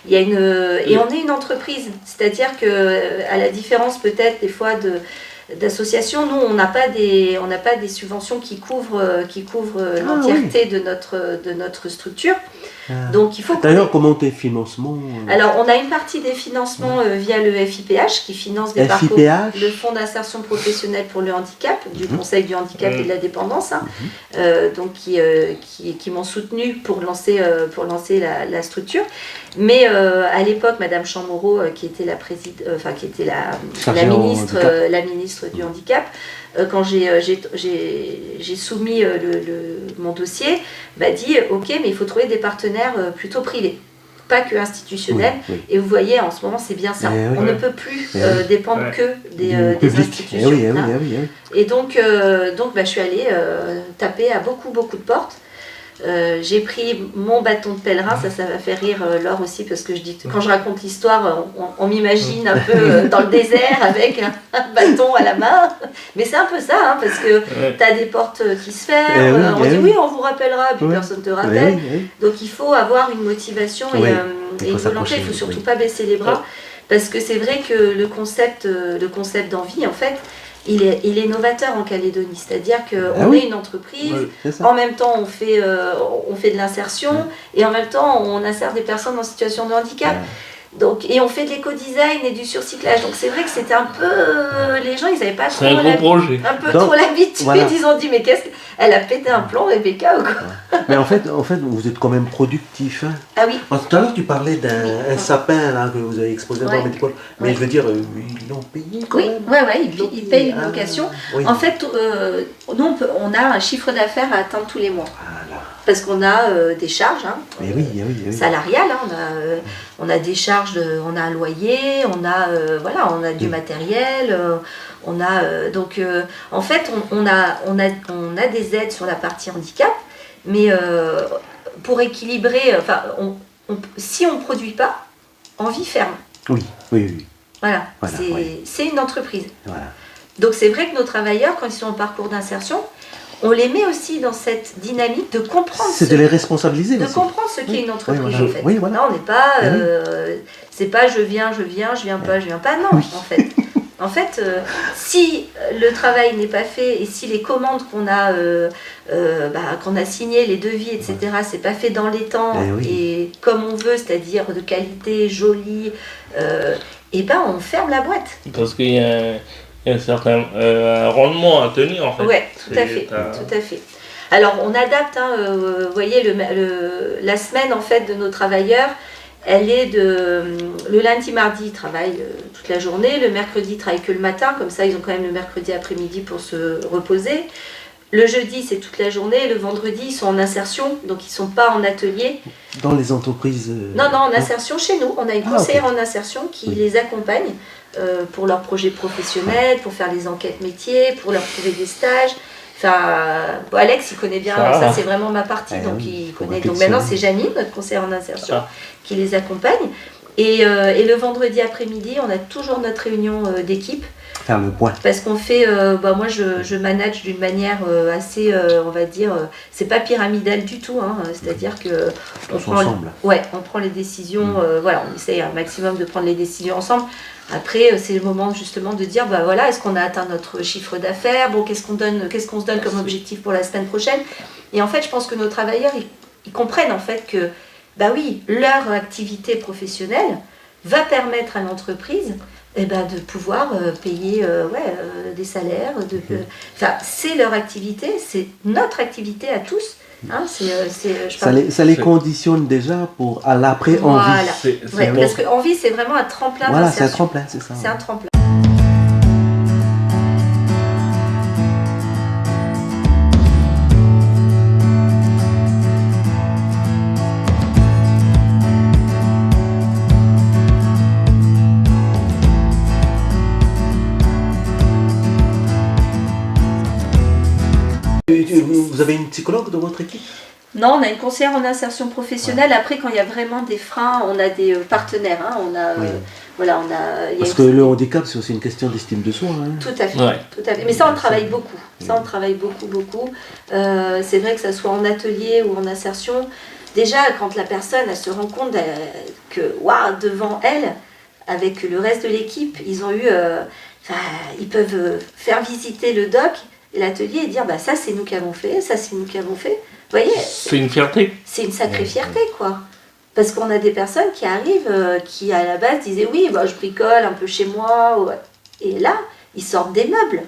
Il y a et on est une entreprise, c'est-à-dire que à la différence peut-être des fois d'associations, nous on n'a pas des subventions qui couvrent l'entièreté de notre structure. Donc il faut D'ailleurs, comment tes financements Alors, on a une partie des financements via le FIPH qui finance des parcours, le Fonds d'insertion professionnelle pour le handicap, du Conseil du handicap et de la dépendance, donc qui m'ont soutenu pour lancer la structure. Mais à l'époque, Madame Chamorro, qui était la ministre du handicap, quand j'ai soumis mon dossier, m'a dit ok, mais il faut trouver des partenaires plutôt privés, pas que institutionnels. Oui. Et vous voyez, en ce moment, c'est bien ça. On ne peut plus dépendre que des institutions. Et donc, je suis allée taper à beaucoup de portes. J'ai pris mon bâton de pèlerin, ça va faire rire Laure aussi, parce que quand je raconte l'histoire, on m'imagine un peu dans le désert avec un bâton à la main, mais c'est un peu ça, parce que tu as des portes qui se ferment, on dit oui, on vous rappellera, puis personne ne te rappelle, donc il faut avoir une motivation et une volonté, il ne faut surtout pas baisser les bras, parce que c'est vrai que le concept d'envie, en fait, il est novateur en Calédonie, c'est-à-dire qu'on est une entreprise, en même temps on fait de l'insertion et en même temps on insère des personnes en situation de handicap. Donc, et on fait de l'éco-design et du surcyclage. Donc c'est vrai que c'était un peu... Les gens, ils n'avaient pas trop trop l'habitude. Ils ont dit, mais elle a pété un plomb, Rebecca, ou quoi? Mais en fait, vous êtes quand même productif. Ah oui. Tout à l'heure, tu parlais d'un sapin là, que vous avez exposé dans Métropole. Mais je veux dire, ils l'ont payé quand même. Oui, ils payent une location. En fait, nous, on a un chiffre d'affaires à atteindre tous les mois. Voilà. Parce qu'on a des charges salariales, on a des charges, on a un loyer, on a du matériel, en fait on a des aides sur la partie handicap, mais pour équilibrer, si on ne produit pas, Envie ferme. Oui. Voilà. C'est une entreprise. Voilà. Donc c'est vrai que nos travailleurs, quand ils sont en parcours d'insertion, on les met aussi dans cette dynamique de comprendre. C'est de les responsabiliser. De comprendre ce qu'est une entreprise, en fait. Oui, voilà. Là, on n'est pas. C'est pas je viens pas. Non, en fait. En fait, si le travail n'est pas fait et si les commandes qu'on a signées, les devis, etc., c'est pas fait dans les temps et comme on veut, c'est-à-dire de qualité, jolie, on ferme la boîte. Parce qu'il y a un certain rendement à tenir, en fait. Oui, tout à fait. Alors, on adapte, vous voyez, la semaine, en fait, de nos travailleurs, elle est le lundi, mardi, ils travaillent toute la journée, le mercredi, ils travaillent que le matin, comme ça, ils ont quand même le mercredi après-midi pour se reposer. Le jeudi, c'est toute la journée. Le vendredi, ils sont en insertion, donc ils ne sont pas en atelier. Dans les entreprises Non, en insertion chez nous. On a une conseillère en insertion qui les accompagne pour leurs projets professionnels, pour faire les enquêtes métiers, pour leur trouver des stages. Enfin, Alex, il connaît bien, ça c'est vraiment ma partie, donc il connaît. Donc maintenant, c'est Janine, notre conseillère en insertion, qui les accompagne. Et le vendredi après-midi, on a toujours notre réunion d'équipe. Faire le point. Parce qu'on fait, moi je manage d'une manière assez, on va dire, c'est pas pyramidal du tout, hein, c'est-à-dire que on prend les décisions, voilà, on essaye un maximum de prendre les décisions ensemble. Après, c'est le moment justement de dire, voilà, est-ce qu'on a atteint notre chiffre d'affaires, bon, qu'est-ce qu'on se donne comme objectif pour la semaine prochaine. Et en fait, je pense que nos travailleurs, ils comprennent en fait que, oui, leur activité professionnelle va permettre à l'entreprise de pouvoir payer des salaires. C'est leur activité, c'est notre activité à tous. Hein, ça les conditionne déjà pour à l'après envie. Parce que envie, c'est vraiment un tremplin. Voilà, c'est un tremplin, c'est ça. C'est un tremplin. Vous avez une psychologue dans votre équipe? Non, on a une conseillère en insertion professionnelle. Après, quand il y a vraiment des freins, on a des partenaires. Hein. Parce que le handicap, c'est aussi une question d'estime de soi. Hein. Tout à fait. Mais ça, on travaille beaucoup. Beaucoup. C'est vrai que ça soit en atelier ou en insertion. Déjà, quand la personne elle se rend compte que, devant elle, avec le reste de l'équipe, ils ont eu, ils peuvent faire visiter le doc. L'atelier et dire ça c'est nous qui avons fait, ça c'est nous qui avons fait. Vous voyez, c'est une fierté. C'est une sacrée fierté quoi. Parce qu'on a des personnes qui arrivent, qui à la base disaient oui, je bricole un peu chez moi. Et là, ils sortent des meubles.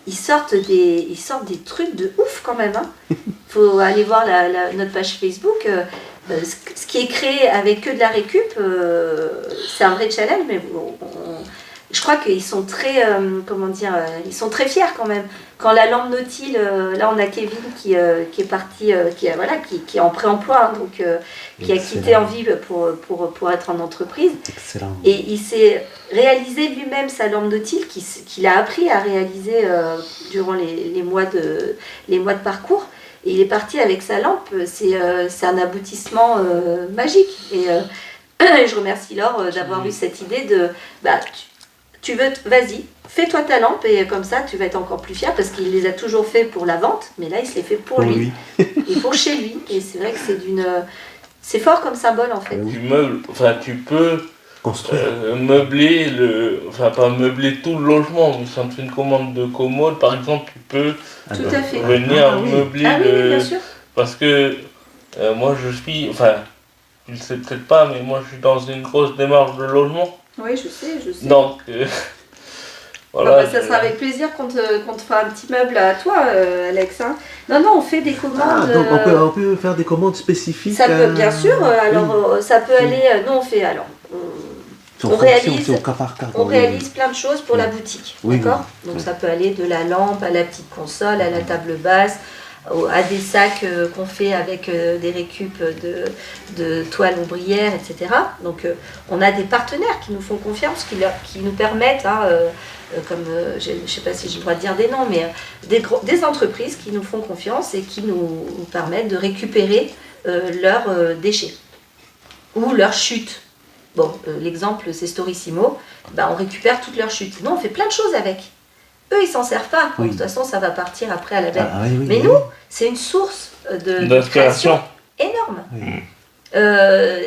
Ils sortent des trucs de ouf quand même. Hein. Faut aller voir notre page Facebook. Ce qui est créé avec que de la récup, c'est un vrai challenge, mais je crois qu'ils sont très, ils sont très fiers quand même. Quand la lampe Nautile, là on a Kevin qui est parti, qui est en pré-emploi, hein, donc qui a quitté Envie pour être en entreprise. Excellent. Et il s'est réalisé lui-même sa lampe Nautile, qu'il a appris à réaliser durant les mois de parcours. Et il est parti avec sa lampe. C'est un aboutissement magique. Et je remercie Laure d'avoir eu cette idée de vas-y, fais-toi ta lampe et comme ça tu vas être encore plus fier parce qu'il les a toujours fait pour la vente, mais là il se les fait pour lui. Et pour chez lui. Et c'est vrai que c'est fort comme symbole en fait. Tu peux construire, meubler pas meubler tout le logement, mais quand tu fais une commande de commode par exemple, tu peux tout à fait. venir meubler oui, bien sûr. Parce que moi je suis, tu le sais peut-être pas, mais moi je suis dans une grosse démarche de logement. Oui, je sais. Donc, voilà. Ça sera avec plaisir qu'on te fera un petit meuble à toi, Alex. Hein. Non, on fait des commandes. Donc on peut faire des commandes spécifiques. Ça peut, bien sûr. Ça peut aller. Nous, on fait. On réalise plein de choses pour la boutique. D'accord. Donc, ça peut aller de la lampe à la petite console, à la table basse, à des sacs qu'on fait avec des récup de toiles ombrières, etc. Donc on a des partenaires qui nous font confiance, qui nous permettent, je ne sais pas si j'ai le droit de dire des noms, mais des entreprises qui nous font confiance et qui nous permettent de récupérer leurs déchets ou leurs chutes. Bon, l'exemple c'est Storissimo, on récupère toutes leurs chutes. Nous on fait plein de choses avec. Eux, ils s'en servent pas. De toute façon, ça va partir après à la benne. Mais nous, c'est une source de création énorme.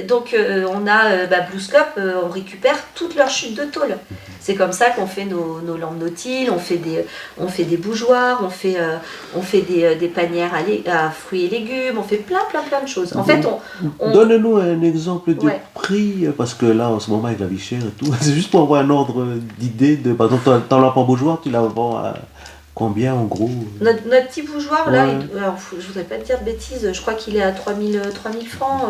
Donc, on a Bluescope, on récupère toutes leurs chutes de tôle. C'est comme ça qu'on fait nos lampes Nautiles, on fait des bougeoirs, on fait des panières à fruits et légumes, on fait plein de choses. En fait, Donne-nous un exemple de prix, parce que là, en ce moment, avec la vie chère et tout, c'est juste pour avoir un ordre d'idée de, par exemple, ton lampe en bougeoir, tu la vends à Combien en gros Notre petit bougeoir, là, Ouais. alors, je voudrais pas te dire de bêtises, je crois qu'il est à 3000 francs.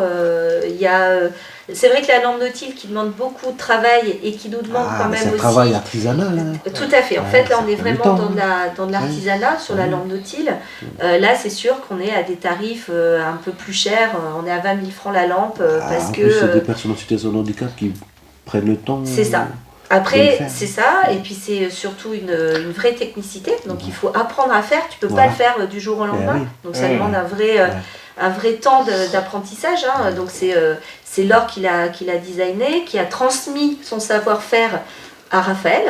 C'est vrai que la lampe Nautil qui demande beaucoup de travail et qui nous demande quand mais même c'est un aussi. travail artisanal. Hein. Tout à fait. En Ouais, fait, là, ça on est prend du vraiment temps, dans de l'artisanat sur la Ouais. lampe Nautil. Là, c'est sûr qu'on est à des tarifs un peu plus chers. On est à 20 000 francs la lampe parce En que. plus, c'est des personnes en situation de handicap qui prennent le temps. C'est ça. de le Après, faire. c'est ça, et puis c'est surtout une vraie technicité, donc il faut apprendre à faire, tu peux Voilà. pas le faire du jour au lendemain, oui. donc ça demande un vrai temps d'apprentissage, hein. Donc c'est Laure qui l'a designé, qui a transmis son savoir-faire à Raphaël,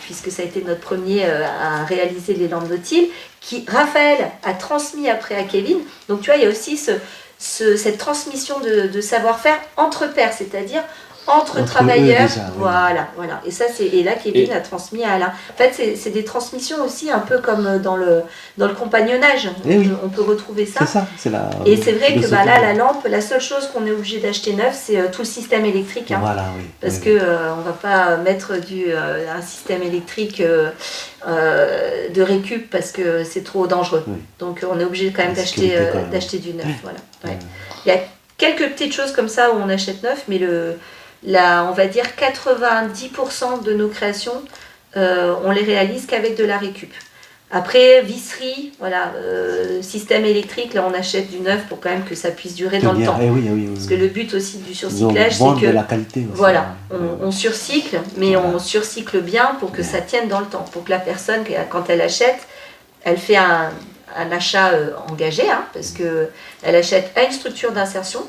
puisque ça a été notre premier à réaliser les lampes Nautil, qui Raphaël a transmis après à Kevin, donc tu vois, il y a aussi cette transmission de savoir-faire entre pairs, c'est-à-dire entre eux travailleurs, déjà, oui. voilà. Et ça, et là, Kevin a transmis à Alain. En fait, c'est des transmissions aussi, un peu comme dans le compagnonnage. Eh oui. On peut retrouver ça. C'est ça, c'est la. Et c'est vrai que philosophie. là, la lampe, la seule chose qu'on est obligé d'acheter neuf, c'est tout le système électrique. Hein. Voilà, oui. Parce oui, que on va pas mettre un système électrique de récup parce que c'est trop dangereux. Oui. Donc on est obligé quand même La sécurité, quand même. d'acheter du neuf. Voilà. Ouais. Il y a quelques petites choses comme ça où on achète neuf, mais on va dire 90% de nos créations, on les réalise qu'avec de la récup. Après, visserie, voilà, système électrique, là on achète du neuf pour quand même que ça puisse durer dans le temps. Eh oui, oui, Parce que le but aussi du Ils ont surcyclage, c'est vendre que de la qualité aussi. voilà, Ouais. on surcycle, mais Voilà. on surcycle bien pour que ça tienne dans le temps, pour que la personne, quand elle achète, elle fait un achat engagé, hein, parce qu'elle achète à une structure d'insertion.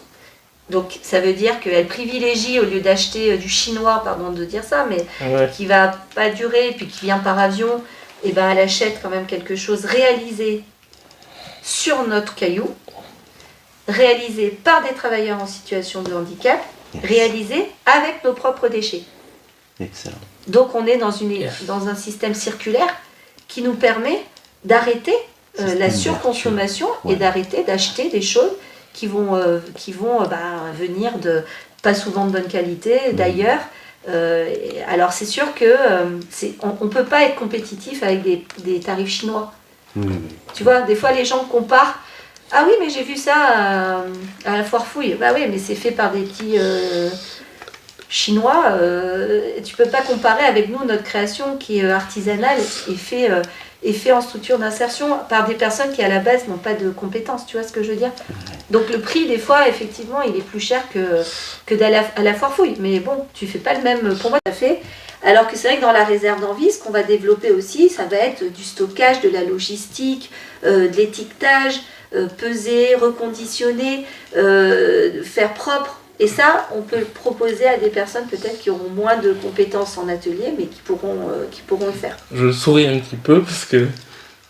Donc ça veut dire qu'elle privilégie, au lieu d'acheter du chinois, pardon de dire ça, mais qui va pas durer, et puis qui vient par avion, et ben elle achète quand même quelque chose réalisé sur notre caillou, réalisé par des travailleurs en situation de handicap, réalisé avec nos propres déchets. Excellent. Donc on est dans un système circulaire qui nous permet d'arrêter la surconsommation et d'arrêter d'acheter des choses qui vont venir pas souvent de bonne qualité d'ailleurs. Alors c'est sûr que on ne peut pas être compétitif avec des tarifs chinois. Oui. Tu vois, des fois les gens comparent. Ah oui, mais j'ai vu ça à la foire fouille. Bah oui, mais c'est fait par des petits chinois. Tu peux pas comparer avec nous notre création qui est artisanale et fait en structure d'insertion par des personnes qui à la base n'ont pas de compétences. Tu vois ce que je veux dire? Donc le prix des fois effectivement il est plus cher que d'aller à la foire fouille. Mais bon, tu fais pas le même. Pour moi, ça fait. Alors que c'est vrai que dans la réserve d'envie, ce qu'on va développer aussi, ça va être du stockage, de la logistique, de l'étiquetage, peser, reconditionner, faire propre. Et ça, on peut le proposer à des personnes peut-être qui auront moins de compétences en atelier, mais qui pourront le faire. Je souris un petit peu parce que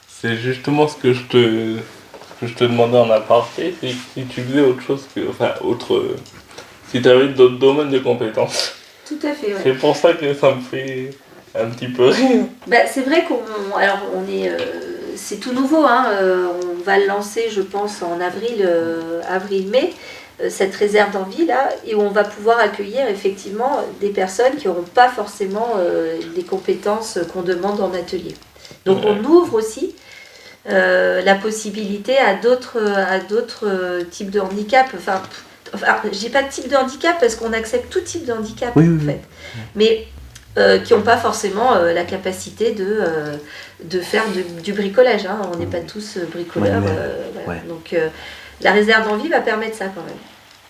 c'est justement ce que je te demandais en aparté, c'est si tu faisais autre chose que. Enfin, si tu avais d'autres domaines de compétences. Tout à fait, ouais. C'est pour ça que ça me fait un petit peu rire. Bah, c'est vrai c'est tout nouveau, hein. On va le lancer, je pense, en avril-mai, cette réserve d'envie là, et où on va pouvoir accueillir effectivement des personnes qui n'auront pas forcément les compétences qu'on demande en atelier. Donc on ouvre aussi la possibilité à d'autres types de handicap. Enfin, je dis pas de type de handicap parce qu'on accepte tout type de handicap Oui, en fait, mais qui n'ont pas forcément la capacité de faire du bricolage. Hein. On n'est pas tous bricoleurs. Voilà. Donc la réserve d'envie va permettre ça quand même.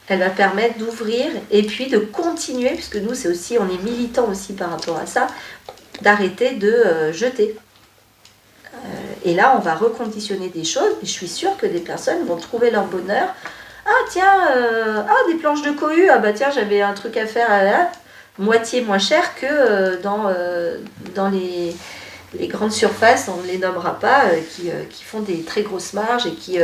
Elle va permettre d'ouvrir et puis de continuer, puisque nous c'est aussi, on est militants aussi par rapport à ça, d'arrêter de jeter. Et là on va reconditionner des choses et je suis sûre que des personnes vont trouver leur bonheur. Ah tiens, des planches de cohue, ah bah tiens j'avais un truc à faire à moitié moins cher que dans les grandes surfaces, on ne les nommera pas, qui font des très grosses marges et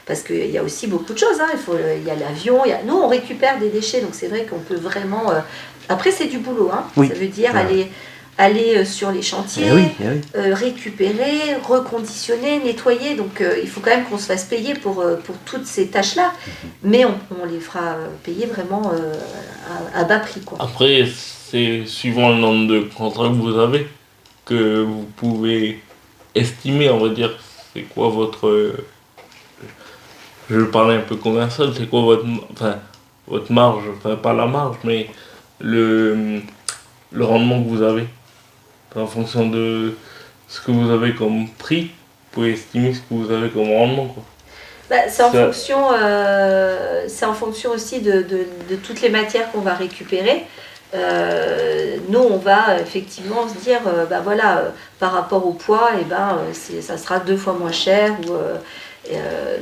parce qu'il y a aussi beaucoup de choses, hein. Il y a l'avion, nous on récupère des déchets, donc c'est vrai qu'on peut vraiment. Après c'est du boulot, hein. Ça veut dire aller sur les chantiers, récupérer, reconditionner, nettoyer. Donc il faut quand même qu'on se fasse payer pour toutes ces tâches-là. Mais on les fera payer vraiment à bas prix, quoi. Après, c'est suivant le nombre de contrats que vous avez que vous pouvez estimer, on va dire, c'est quoi votre... je vais parler un peu commercial, c'est quoi votre marge, enfin pas la marge, mais le, le rendement que vous avez. En fonction de ce que vous avez comme prix, vous pouvez estimer ce que vous avez comme rendement, quoi. Bah, c'est en fonction aussi de toutes les matières qu'on va récupérer. Nous, on va effectivement se dire, bah voilà, par rapport au poids, ça sera 2 fois moins cher.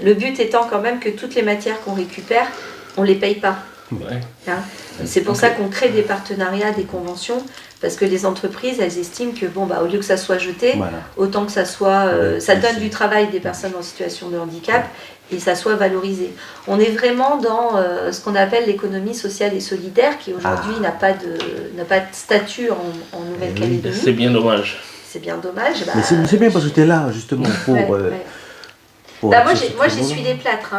Le but étant quand même que toutes les matières qu'on récupère, on ne les paye pas. Ouais. Hein, c'est pour ça qu'on crée des partenariats, des conventions, parce que les entreprises, elles estiment que au lieu que ça soit jeté, autant que ça soit, ça donne du travail des personnes en situation de handicap et ça soit valorisé. On est vraiment dans ce qu'on appelle l'économie sociale et solidaire, qui aujourd'hui n'a pas de statut en Nouvelle-Calédonie. C'est bien dommage. C'est bien dommage. Mais c'est bien parce que tu es là justement pour... moi j'essuie les plâtres.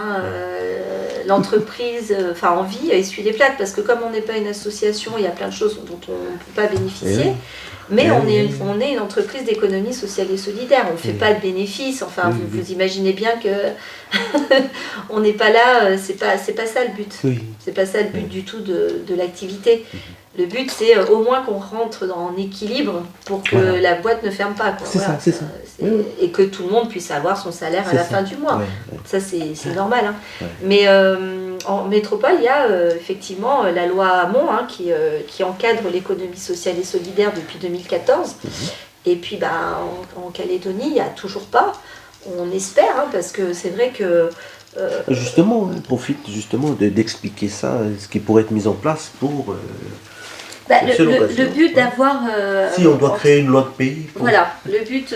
L'entreprise, Envie essuie les plâtres, parce que comme on n'est pas une association, il y a plein de choses dont on ne peut pas bénéficier. Mais on est une entreprise d'économie sociale et solidaire. On ne fait pas de bénéfices. Enfin, vous imaginez bien que on n'est pas là. C'est pas ça le but. C'est pas ça le but du tout de l'activité. Le but, c'est au moins qu'on rentre en équilibre pour que la boîte ne ferme pas. C'est ça. Et que tout le monde puisse avoir son salaire à la fin du mois. Ça, c'est normal. Hein. Mais en métropole, il y a effectivement la loi Hamon qui encadre l'économie sociale et solidaire depuis 2014. Et puis, en Calédonie, il n'y a toujours pas. On espère, parce que c'est vrai que... Justement, on profite justement d'expliquer ça, ce qui pourrait être mis en place pour... le but d'avoir... si on doit créer une loi de pays... Voilà, le but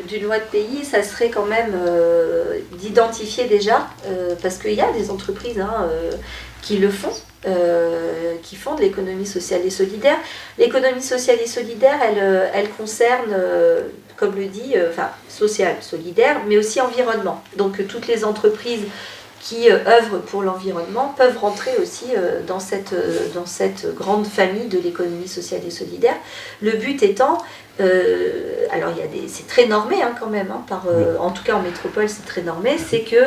d'une loi de pays, ça serait quand même d'identifier déjà, parce qu'il y a des entreprises qui le font, qui font de l'économie sociale et solidaire. L'économie sociale et solidaire, elle concerne, comme le dit, sociale, solidaire, mais aussi environnement. Donc toutes les entreprises qui œuvrent pour l'environnement peuvent rentrer aussi dans cette grande famille de l'économie sociale et solidaire. Le but étant, alors c'est très normé quand même, en tout cas en métropole c'est très normé, c'est que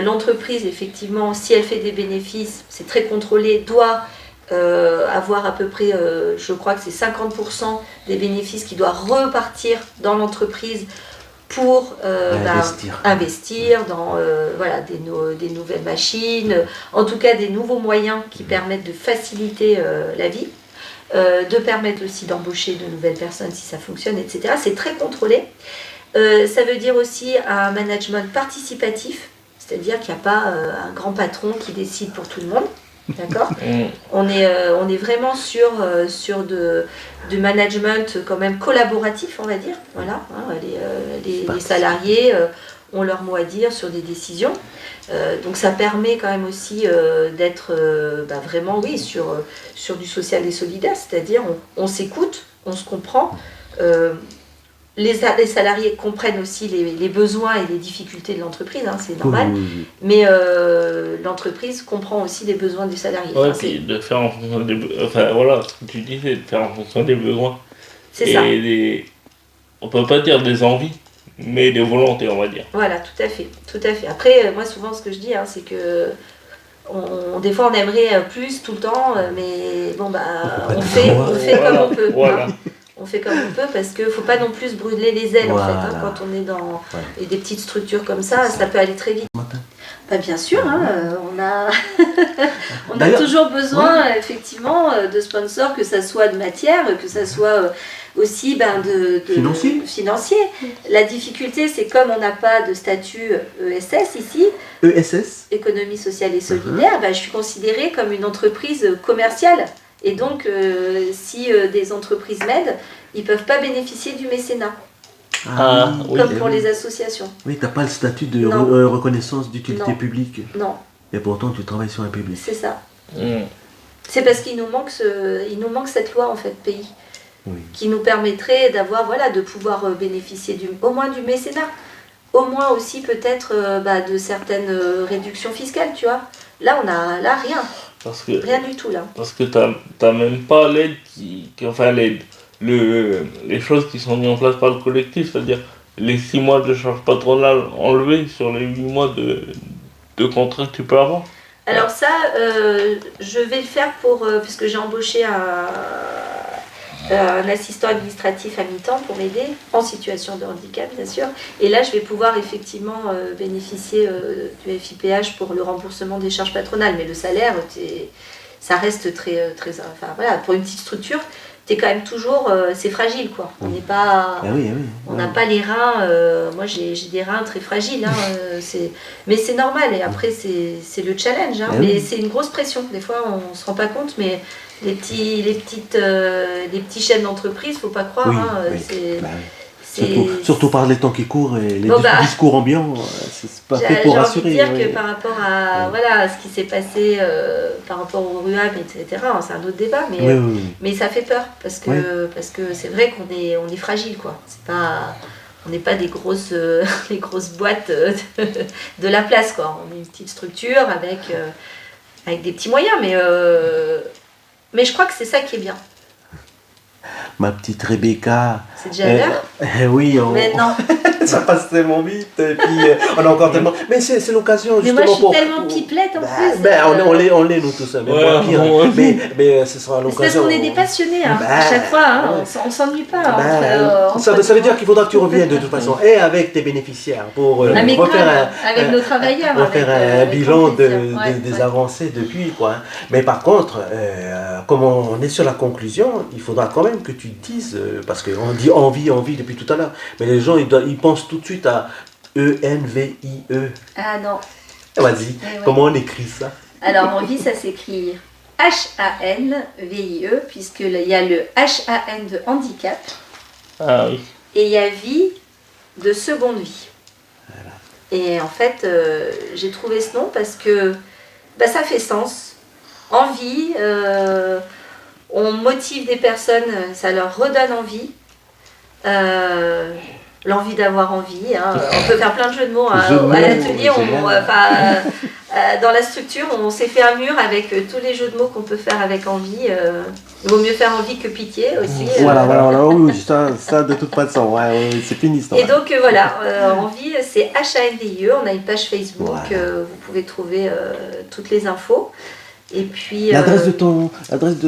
l'entreprise, effectivement, si elle fait des bénéfices, c'est très contrôlé, doit avoir à peu près, je crois que c'est 50% des bénéfices qui doivent repartir dans l'entreprise pour investir dans des nouvelles machines, en tout cas des nouveaux moyens qui permettent de faciliter la vie, de permettre aussi d'embaucher de nouvelles personnes si ça fonctionne, etc. C'est très contrôlé. Ça veut dire aussi un management participatif, c'est-à-dire qu'il n'y a pas un grand patron qui décide pour tout le monde. D'accord. On est vraiment sur du management quand même collaboratif, on va dire. Voilà, les salariés ont leur mot à dire sur des décisions. Donc ça permet quand même aussi d'être vraiment sur du social et solidaire, c'est-à-dire on s'écoute, on se comprend. Les salariés comprennent aussi les besoins et les difficultés de l'entreprise, c'est normal, mais l'entreprise comprend aussi les besoins des salariés. Ouais, puis de faire en fonction des besoins, ce que tu dis, c'est de faire en fonction des besoins. C'est ça. On peut pas dire des envies, mais des volontés, on va dire. Voilà, tout à fait. Après, moi souvent ce que je dis, c'est que des fois on aimerait plus tout le temps, mais on fait comme on peut. Voilà. On fait comme on peut, parce qu'il ne faut pas non plus se brûler les ailes, en fait, quand on est dans des petites structures comme ça peut aller très vite. Bien sûr, on a toujours besoin effectivement de sponsors, que ça soit de matière, que ça soit aussi de financier. La difficulté, c'est comme on n'a pas de statut ESS ici, ESS, économie sociale et solidaire, je suis considérée comme une entreprise commerciale. Et donc, si des entreprises m'aident, ils ne peuvent pas bénéficier du mécénat, comme pour les associations. Oui, tu n'as pas le statut de reconnaissance d'utilité publique. Non. Et pourtant, tu travailles sur un public. C'est ça. C'est parce qu'il nous manque cette loi, en fait, pays, qui nous permettrait de pouvoir bénéficier au moins du mécénat. Au moins aussi peut-être de certaines réductions fiscales, tu vois. Là, on a rien. Rien du tout là. Parce que t'as même pas l'aide les choses qui sont mises en place par le collectif, c'est-à-dire les 6 mois de charge patronale enlevés sur les 8 mois de contrat que tu peux avoir? Alors ça, je vais le faire puisque j'ai embauché un assistant administratif à mi-temps pour m'aider, en situation de handicap bien sûr. Et là, je vais pouvoir effectivement bénéficier du FIPH pour le remboursement des charges patronales. Mais le salaire, ça reste très... Enfin voilà, pour une petite structure, t'es quand même toujours... c'est fragile quoi. On n'est pas... On n'a pas les reins... moi, j'ai des reins très fragiles. Hein, mais c'est normal. Et après, c'est le challenge. Hein, mais c'est une grosse pression. Des fois, on ne se rend pas compte, mais... Les petits chaînes d'entreprise, faut pas croire. Surtout par les temps qui courent et les discours ambiants, c'est pas fait pour rassurer. J'ai envie de dire que par rapport à ce qui s'est passé par rapport au RUAB, etc., c'est un autre débat, mais ça fait peur parce que c'est vrai qu'on est fragile, quoi. On n'est pas des grosses boîtes de la place, quoi. On est une petite structure avec des petits moyens, mais je crois que c'est ça qui est bien. Ma petite Rebecca. C'est déjà l'heure. Oui, mais non. Ça passe tellement vite. Et puis, on a encore tellement. Mais c'est l'occasion justement. Mais moi, je suis tellement pipelette en plus. On l'est nous tous. Mais ce sera l'occasion. C'est parce qu'on est des passionnés. À chaque fois, on ne s'ennuie pas. Ça veut dire qu'il faudra que tu reviennes de toute façon. Et avec tes bénéficiaires. Pour refaire avec nos travailleurs. Refaire un bilan des avancées depuis. Quoi. Mais par contre, comme on est sur la conclusion, il faudra quand même que tu dises, parce qu'on dit envie depuis tout à l'heure, mais les gens ils pensent tout de suite à E-N-V-I-E. Ah non. Vas-y, comment on écrit ça? Alors envie, ça s'écrit H-A-N-V-I-E, puisqu'il y a le H-A-N de handicap. Ah oui. Et il y a vie de seconde vie. Voilà. Et en fait, j'ai trouvé ce nom parce que ça fait sens. Envie, on motive des personnes, ça leur redonne envie. L'envie d'avoir envie. Hein. On peut faire plein de jeux de mots. À l'atelier, dans la structure, on s'est fait un mur avec tous les jeux de mots qu'on peut faire avec envie. Il vaut mieux faire envie que pitié aussi. Voilà, oui, ça de toute façon, c'est fini ça. Et donc envie, c'est HANVIE. On a une page Facebook, vous pouvez trouver toutes les infos. Et puis l'adresse de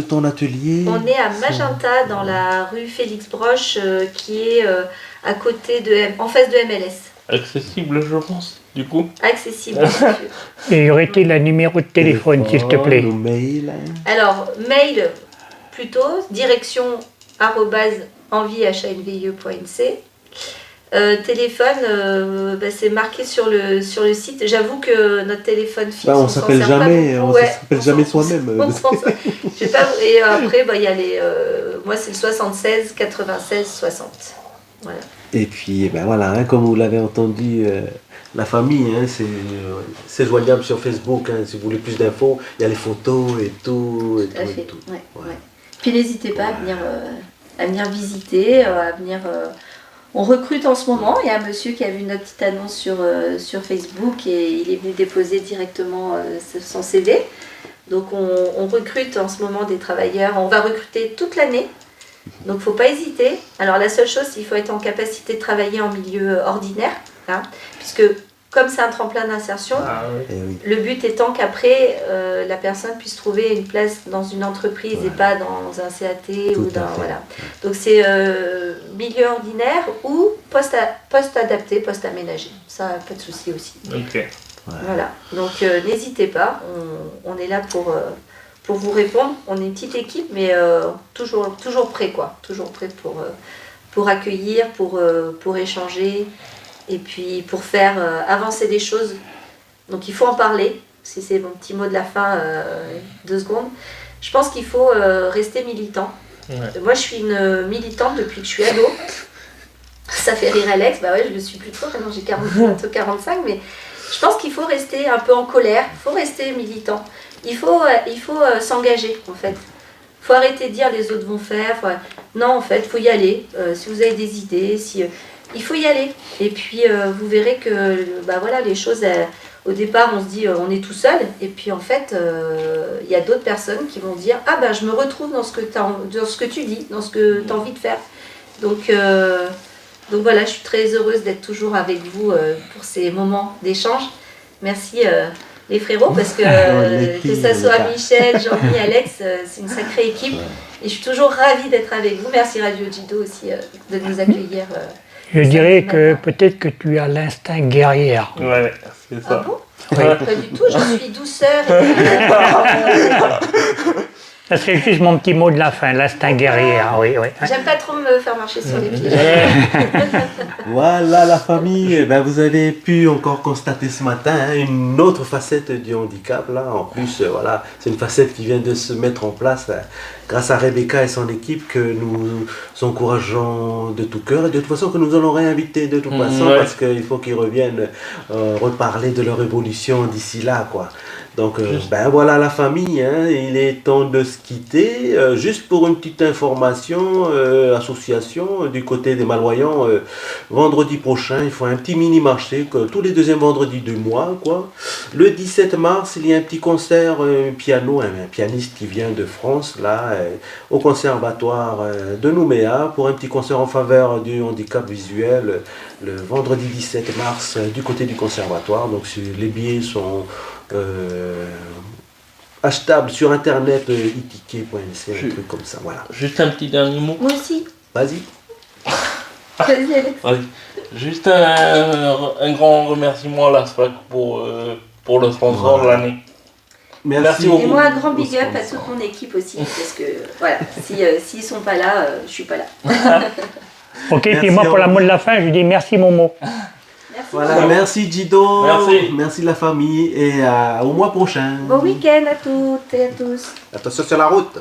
ton atelier. On est à Magenta dans la rue Félix Broche qui est à côté en face de MLS. Accessible, je pense, du coup. Accessible, bien sûr. Et aurait-il un numéro de téléphone, s'il te plaît? Mail. Alors, mail plutôt, direction @envie@hanvie.nc. Téléphone, c'est marqué sur le site. J'avoue que notre téléphone fixe, on s'appelle jamais, s'appelle jamais soi-même. Et après, il y a moi c'est le 76 96 60. Voilà. Et puis, comme vous l'avez entendu, la famille, c'est joignable sur Facebook. Si vous voulez plus d'infos, il y a les photos et tout. Ouais. Puis n'hésitez pas à venir visiter, à venir. On recrute en ce moment. Il y a un monsieur qui a vu notre petite annonce sur Facebook et il est venu déposer directement son CV. Donc on recrute en ce moment des travailleurs. On va recruter toute l'année. Donc il ne faut pas hésiter. Alors la seule chose, il faut être en capacité de travailler en milieu ordinaire. Hein, puisque comme c'est un tremplin d'insertion, le but étant qu'après la personne puisse trouver une place dans une entreprise et pas dans un CAT ou dans Donc c'est milieu ordinaire ou poste adapté, poste aménagé. Ça, pas de souci aussi. Ok. Voilà. Donc n'hésitez pas. On est là pour vous répondre. On est une petite équipe, mais toujours prêt quoi. Toujours prêt pour accueillir, pour échanger. Et puis pour faire avancer les choses, donc il faut en parler, si c'est mon petit mot de la fin, 2 secondes. Je pense qu'il faut rester militant. Ouais. Moi je suis une militante depuis que je suis ado. Ça fait rire Alex, je le suis plus trop, maintenant j'ai 45, mais je pense qu'il faut rester un peu en colère, il faut rester militant. Il faut s'engager en fait. Il faut arrêter de dire les autres vont faire. Non en fait, il faut y aller. Si vous avez des idées, il faut y aller. Et puis vous verrez que les choses, au départ on se dit on est tout seul. Et puis en fait il y a d'autres personnes qui vont dire je me retrouve dans ce que tu dis, dans ce que tu as envie de faire. Donc Donc voilà, je suis très heureuse d'être toujours avec vous pour ces moments d'échange. Merci les frérots, parce que que ça soit Michel, Jean-Mi, Alex, c'est une sacrée équipe. Et je suis toujours ravie d'être avec vous. Merci Radio Jido aussi de nous accueillir. Je dirais que peut-être que tu as l'instinct guerrière. Ouais, c'est Ah ça. bon? Oui. Pas du tout, je suis douceur. Ça serait juste mon petit mot de la fin, l'instinct guerrière. Oui, oui. J'aime pas trop me faire marcher sur les pieds. Voilà la famille, eh ben, vous avez pu encore constater ce matin hein, une autre facette du handicap. Là. En plus, voilà, c'est une facette qui vient de se mettre en place grâce à Rebecca et son équipe que nous encourageons de tout cœur et de toute façon que nous allons réinviter de toute façon ouais. parce qu'il faut qu'ils reviennent reparler de leur évolution d'ici là. Quoi. Donc ben voilà la famille, hein, il est temps de se quitter. Juste pour une petite information, association du côté des malvoyants, vendredi prochain, il faut un petit mini-marché tous les deuxièmes vendredis du mois. Quoi. Le 17 mars, il y a un petit concert piano, un pianiste qui vient de France, là, au conservatoire de Nouméa, pour un petit concert en faveur du handicap visuel, le vendredi 17 mars, du côté du conservatoire. Donc les billets sont achetable sur internet itiquet.nc, un truc comme ça, voilà. Juste un petit dernier mot. Moi aussi. Vas-y. Vas-y, Alex. Allez. Juste un grand remerciement à la SFAC pour le sponsor de l'année. Merci Et beaucoup. moi, un grand big up à toute mon équipe aussi, parce que voilà, s'ils sont pas là, je suis pas là. Ok, Merci puis moi pour à la vous. mot de la fin, je dis merci Momo. Merci. Voilà, merci Jido. Merci. La famille et au mois prochain. Bon week-end à toutes et à tous. Attention sur la route.